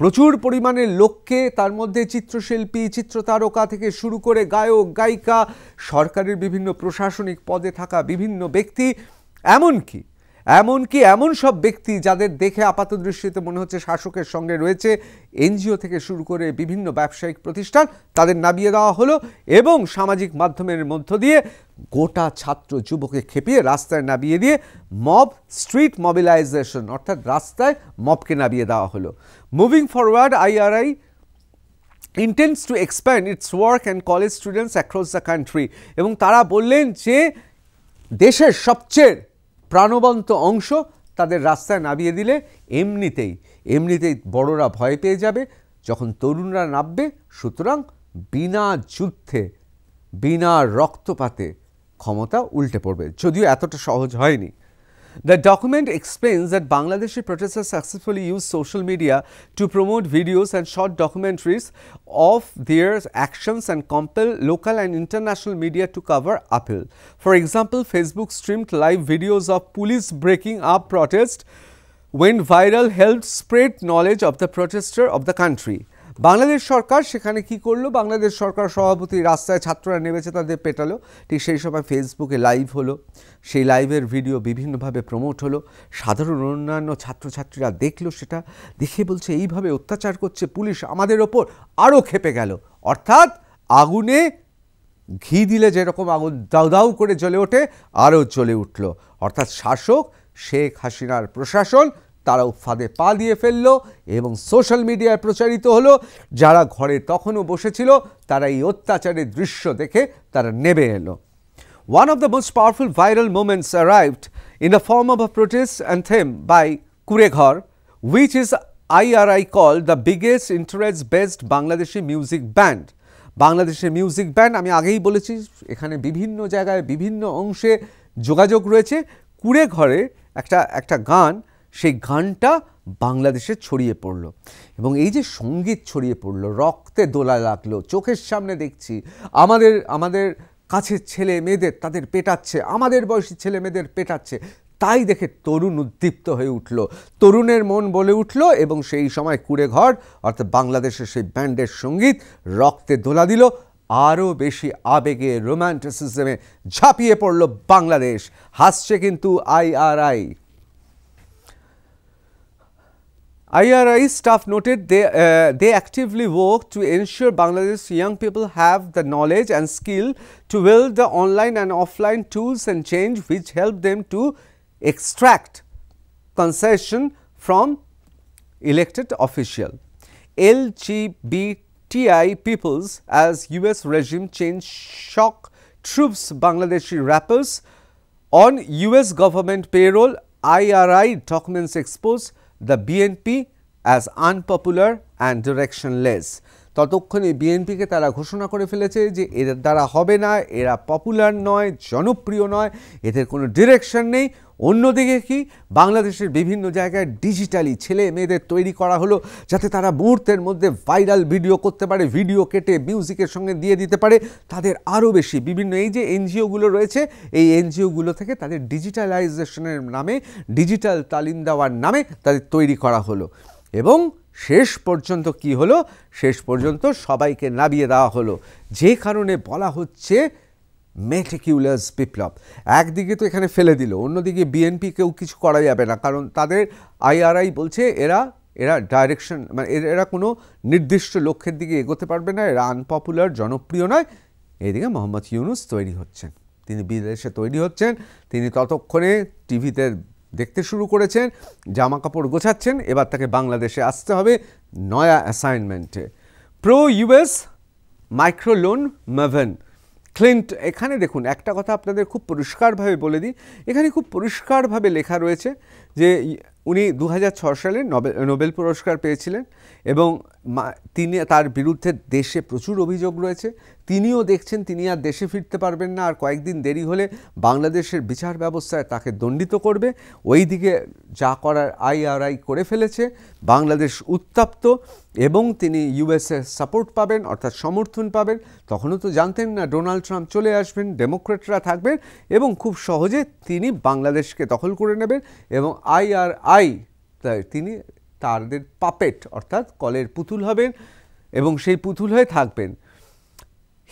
প্রচুর পরিমাণে লোককে, তার মধ্যে চিত্রশিল্পী, চিত্রতারকা থেকে শুরু করে গায়ক গায়িকা, সরকারের বিভিন্ন প্রশাসনিক পদে থাকা বিভিন্ন ব্যক্তি, এমনকি এমন সব ব্যক্তি যাদের দেখে আপাত দৃষ্টিতে মনে হচ্ছে শাসকের সঙ্গে রয়েছে, এনজিও থেকে শুরু করে বিভিন্ন ব্যবসায়িক প্রতিষ্ঠান, তাদের নামিয়ে দেওয়া হলো। এবং সামাজিক মাধ্যমের মধ্য দিয়ে গোটা ছাত্র যুবকে খেপিয়ে রাস্তায় নামিয়ে দিয়ে স্ট্রিট মোবিলাইজেশন, অর্থাৎ রাস্তায় মবকে নামিয়ে দেওয়া হলো। Moving forward, IRI intends to expand its work and college students across the country। এবং তারা বললেন যে দেশের সবচেয়ে প্রাণবন্ত অংশ তাদের রাস্তায় নামিয়ে দিলে এমনিতেই বড়রা ভয় পেয়ে যাবে যখন তরুণরা নামবে। সুতরাং বিনা যুদ্ধে, বিনা রক্তপাতে ক্ষমতা উল্টে পড়বে, যদিও এতটা সহজ হয়নি। The document explains that Bangladeshi protesters successfully use social media to promote videos and short documentaries of their actions and compel local and international media to cover uphill. For example, Facebook streamed live videos of police breaking up protests went viral, helped spread knowledge of the protester of the country. Bangladesh সরকার সেখানে কি করলো? বাংলাদেশ সরকার সভাপতি রাস্তায় ছাত্ররা নেমেছে, তাদের পেটালো। ঠিক সেই সময় ফেসবুকে লাইভ হলো, সেই লাইভের ভিডিও বিভিন্নভাবে প্রমোট হলো। সাধারণ অন্যান্য ছাত্রছাত্রীরা দেখলো, সেটা দেখে বলছে এইভাবে অত্যাচার করছে পুলিশ, আমাদের ওপর আরও খেপে গেল। অর্থাৎ আগুনে ঘি দিলে যেরকম আগুন দাউ দাউ করে জ্বলে ওঠে, আরও জ্বলে উঠল। অর্থাৎ শাসক শেখ হাসিনার প্রশাসন তারাও ফাঁদে পা দিয়ে ফেলল এবং সোশ্যাল মিডিয়ায় প্রচারিত হলো। যারা ঘরে তখনও বসেছিল তারা এই অত্যাচারের দৃশ্য দেখে তারা নেমে এলো। One of the most powerful viral moments arrived in the form of a protest anthem by Kureghar, which is IRI called the biggest interest-based Bangladeshi music band. বাংলাদেশের মিউজিক ব্যান্ড, আমি আগেই বলেছি, এখানে বিভিন্ন জায়গায় বিভিন্ন অংশে যোগাযোগ রয়েছে। কুড়েঘরে একটা গান, সেই গানটা বাংলাদেশে ছড়িয়ে পড়ল এবং এই যে সঙ্গীত ছড়িয়ে পড়ল, রক্তে দোলা লাগলো। চোখের সামনে দেখছি আমাদের কাছের ছেলে মেয়েদের তাদের পেটাচ্ছে, আমাদের বয়সী ছেলে মেয়েদের পেটাচ্ছে, তাই দেখে তরুণ উদ্দীপ্ত হয়ে উঠল, তরুণের মন বলে উঠল। এবং সেই সময় কুড়েঘর অর্থাৎ বাংলাদেশের সেই ব্যান্ডের সঙ্গীত রক্তে দোলা দিল, আরও বেশি আবেগে, রোম্যান্টিসিজমে ঝাঁপিয়ে পড়ল বাংলাদেশ। হাসছে কিন্তু IRI staff noted they actively work to ensure Bangladesh young people have the knowledge and skill to wield the online and offline tools and change which help them to extract concession from elected official. LGBTI peoples as US regime change shock troops Bangladeshi rappers on US government payroll. IRI documents expose the BNP as unpopular and directionless. ততক্ষণে বিএনপিকে তারা ঘোষণা করে ফেলেছে যে এদের দ্বারা হবে না, এরা পপুলার নয়, জনপ্রিয় নয়, এদের কোনো ডিরেকশন নেই। অন্যদিকে কি, বাংলাদেশের বিভিন্ন জায়গায় ডিজিটালি ছেলে মেয়েদের তৈরি করা হলো যাতে তারা মুহূর্তের মধ্যে ভাইরাল ভিডিও করতে পারে, ভিডিও কেটে মিউজিকের সঙ্গে দিয়ে দিতে পারে। তাদের আরও বেশি বিভিন্ন এই যে এনজিওগুলো রয়েছে, এই এনজিওগুলো থেকে তাদের ডিজিটালাইজেশনের নামে, ডিজিটাল তালিম দেওয়ার নামে তাদের তৈরি করা হলো। এবং শেষ পর্যন্ত কি হলো? শেষ পর্যন্ত সবাইকে নামিয়ে দেওয়া হলো, যে কারণে বলা হচ্ছে মেটিকিউলাস বিপ্লব। একদিকে তো এখানে ফেলে দিল, অন্যদিকে বিএনপিকেও কিছু করা যাবে না, কারণ তাদের IRI বলছে এরা ডাইরেকশন, মানে এরা কোনো নির্দিষ্ট লক্ষ্যের দিকে এগোতে পারবে না, এরা আনপপুলার, জনপ্রিয় নয়। এদিকে মোহাম্মদ ইউনূস তৈরি হচ্ছেন, তিনি বিদেশে তৈরি হচ্ছেন, তিনি ততক্ষণে টিভিতে দেখতে শুরু করেছেন, জামা কাপড় গোছাচ্ছেন, এবার তাকে বাংলাদেশে আসতে হবে নয়া অ্যাসাইনমেন্টে। Pro US micro loan maven Clint. এখানে দেখুন একটা কথা আপনাদের খুব পরিষ্কারভাবে বলে দিই, এখানে খুব পরিষ্কারভাবে লেখা রয়েছে যে উনি 2006 সালে নোবেল পুরস্কার পেয়েছিলেন এবং তার বিরুদ্ধে দেশে প্রচুর অভিযোগ রয়েছে। তিনিও দেখছেন তিনি আর দেশে ফিরতে পারবেন না, আর কয়েকদিন দেরি হলে বাংলাদেশের বিচার ব্যবস্থায় তাকে দণ্ডিত করবে। ওইদিকে যা করার আইআরআই করে ফেলেছে, বাংলাদেশ উত্তপ্ত এবং তিনি ইউএসএ সাপোর্ট পাবেন অর্থাৎ সমর্থন পাবেন। তখনও তো জানতেন না ডোনাল্ড ট্রাম্প চলে আসবেন, ডেমোক্রেটরা থাকবেন এবং খুব সহজে তিনি বাংলাদেশকে দখল করে নেবেন এবং আইআরআই তিনি তাদের পাপেট অর্থাৎ কলের পুতুল হবেন এবং সেই পুতুল হয়ে থাকবেন।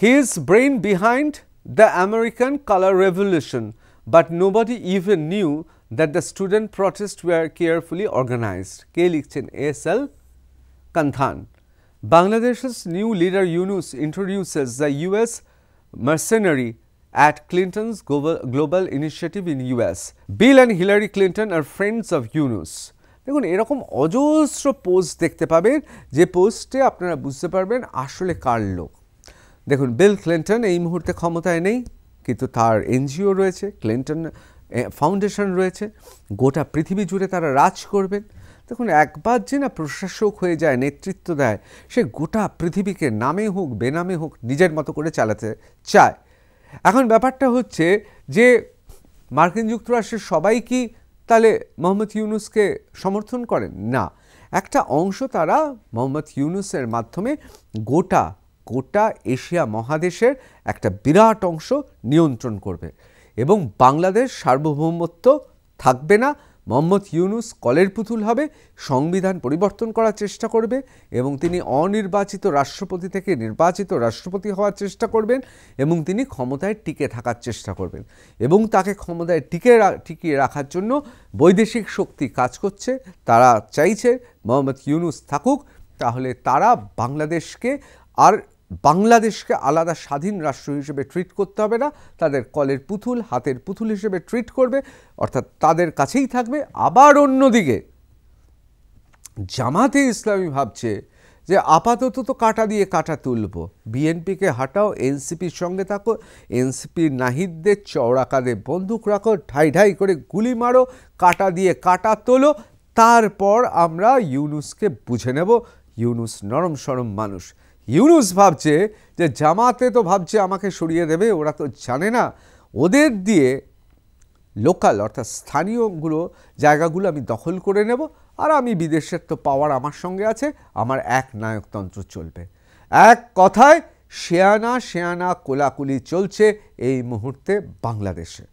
He is brain behind the American color revolution, but nobody even knew that the student protests were carefully organized. কে লিখছেন? SL কান্থান। Bangladesh's new leader Yunus introduces the US mercenary at Clinton's global initiative in US. Bill and Hillary Clinton are friends of Yunus. দেখুন এরকম অজস্র পোস্ট দেখতে পাবেন, যে পোস্টে আপনারা বুঝতে পারবেন আসলে কার লোক। দেখুন বিল ক্লিন্টন এই মুহূর্তে ক্ষমতায় নেই, কিন্তু তার এনজিও রয়েছে, ক্লিন্টন ফাউন্ডেশন রয়েছে, গোটা পৃথিবী জুড়ে তারা রাজ করবেন। দেখুন একবার যে না প্রশাসক হয়ে যায়, নেতৃত্ব দেয়, সে গোটা পৃথিবীকে নামে হোক বেনামে হোক নিজের মতো করে চালাতে চায়। এখন ব্যাপারটা হচ্ছে যে মার্কিন যুক্তরাষ্ট্রের সবাই কি তাহলে মোহাম্মদ ইউনুসকে সমর্থন করেন? না, একটা অংশ তারা মোহাম্মদ ইউনুসের মাধ্যমে গোটা এশিয়া মহাদেশের একটা বিরাট অংশ নিয়ন্ত্রণ করবে এবং বাংলাদেশ সার্বভৌমত্ব থাকবে না। মোহাম্মদ ইউনুস কলের পুতুল হবে, সংবিধান পরিবর্তন করার চেষ্টা করবে এবং তিনি অনির্বাচিত রাষ্ট্রপতি থেকে নির্বাচিত রাষ্ট্রপতি হওয়ার চেষ্টা করবেন এবং তিনি ক্ষমতায় টিকে থাকার চেষ্টা করবেন এবং তাকে ক্ষমতায় টিকিয়ে রাখার জন্য বৈদেশিক শক্তি কাজ করছে। তারা চাইছে মোহাম্মদ ইউনুস থাকুক, তাহলে তারা বাংলাদেশকে আলাদা স্বাধীন রাষ্ট্র হিসেবে ট্রিট করতে হবে না, তাদের কলের পুতুল হাতের পুতুল হিসেবে ট্রিট করবে, অর্থাৎ তাদের কাছেই থাকবে। আবার অন্যদিকে জামাতে ইসলামী ভাবছে যে আপাতত তো কাঁটা দিয়ে কাঁটা তুলব, বিএনপিকে হাঁটাও, এনসিপির সঙ্গে থাকো, এনসিপির নাহিদদের চওড়া কাঁধে বন্দুক রাখো, ঢাই ঢাই করে গুলি মারো, কাঁটা দিয়ে কাঁটা তোলো, তারপর আমরা ইউনুসকে বুঝে নেব। ইউনুস নরম সরম মানুষ। ইউনুস ভাবছে যে জামাতে তো ভাবছে আমাকে সরিয়ে দেবে, ওরা তো জানে না ওদের দিয়ে লোকাল অর্থাৎ স্থানীয়গুলো জায়গাগুলো আমি দখল করে নেব, আর আমি বিদেশের তো পাওয়ার আমার সঙ্গে আছে, আমার এক নায়কতন্ত্র চলবে। এক কথায় শেয়ানা কোলাকুলি চলছে এই মুহূর্তে বাংলাদেশে।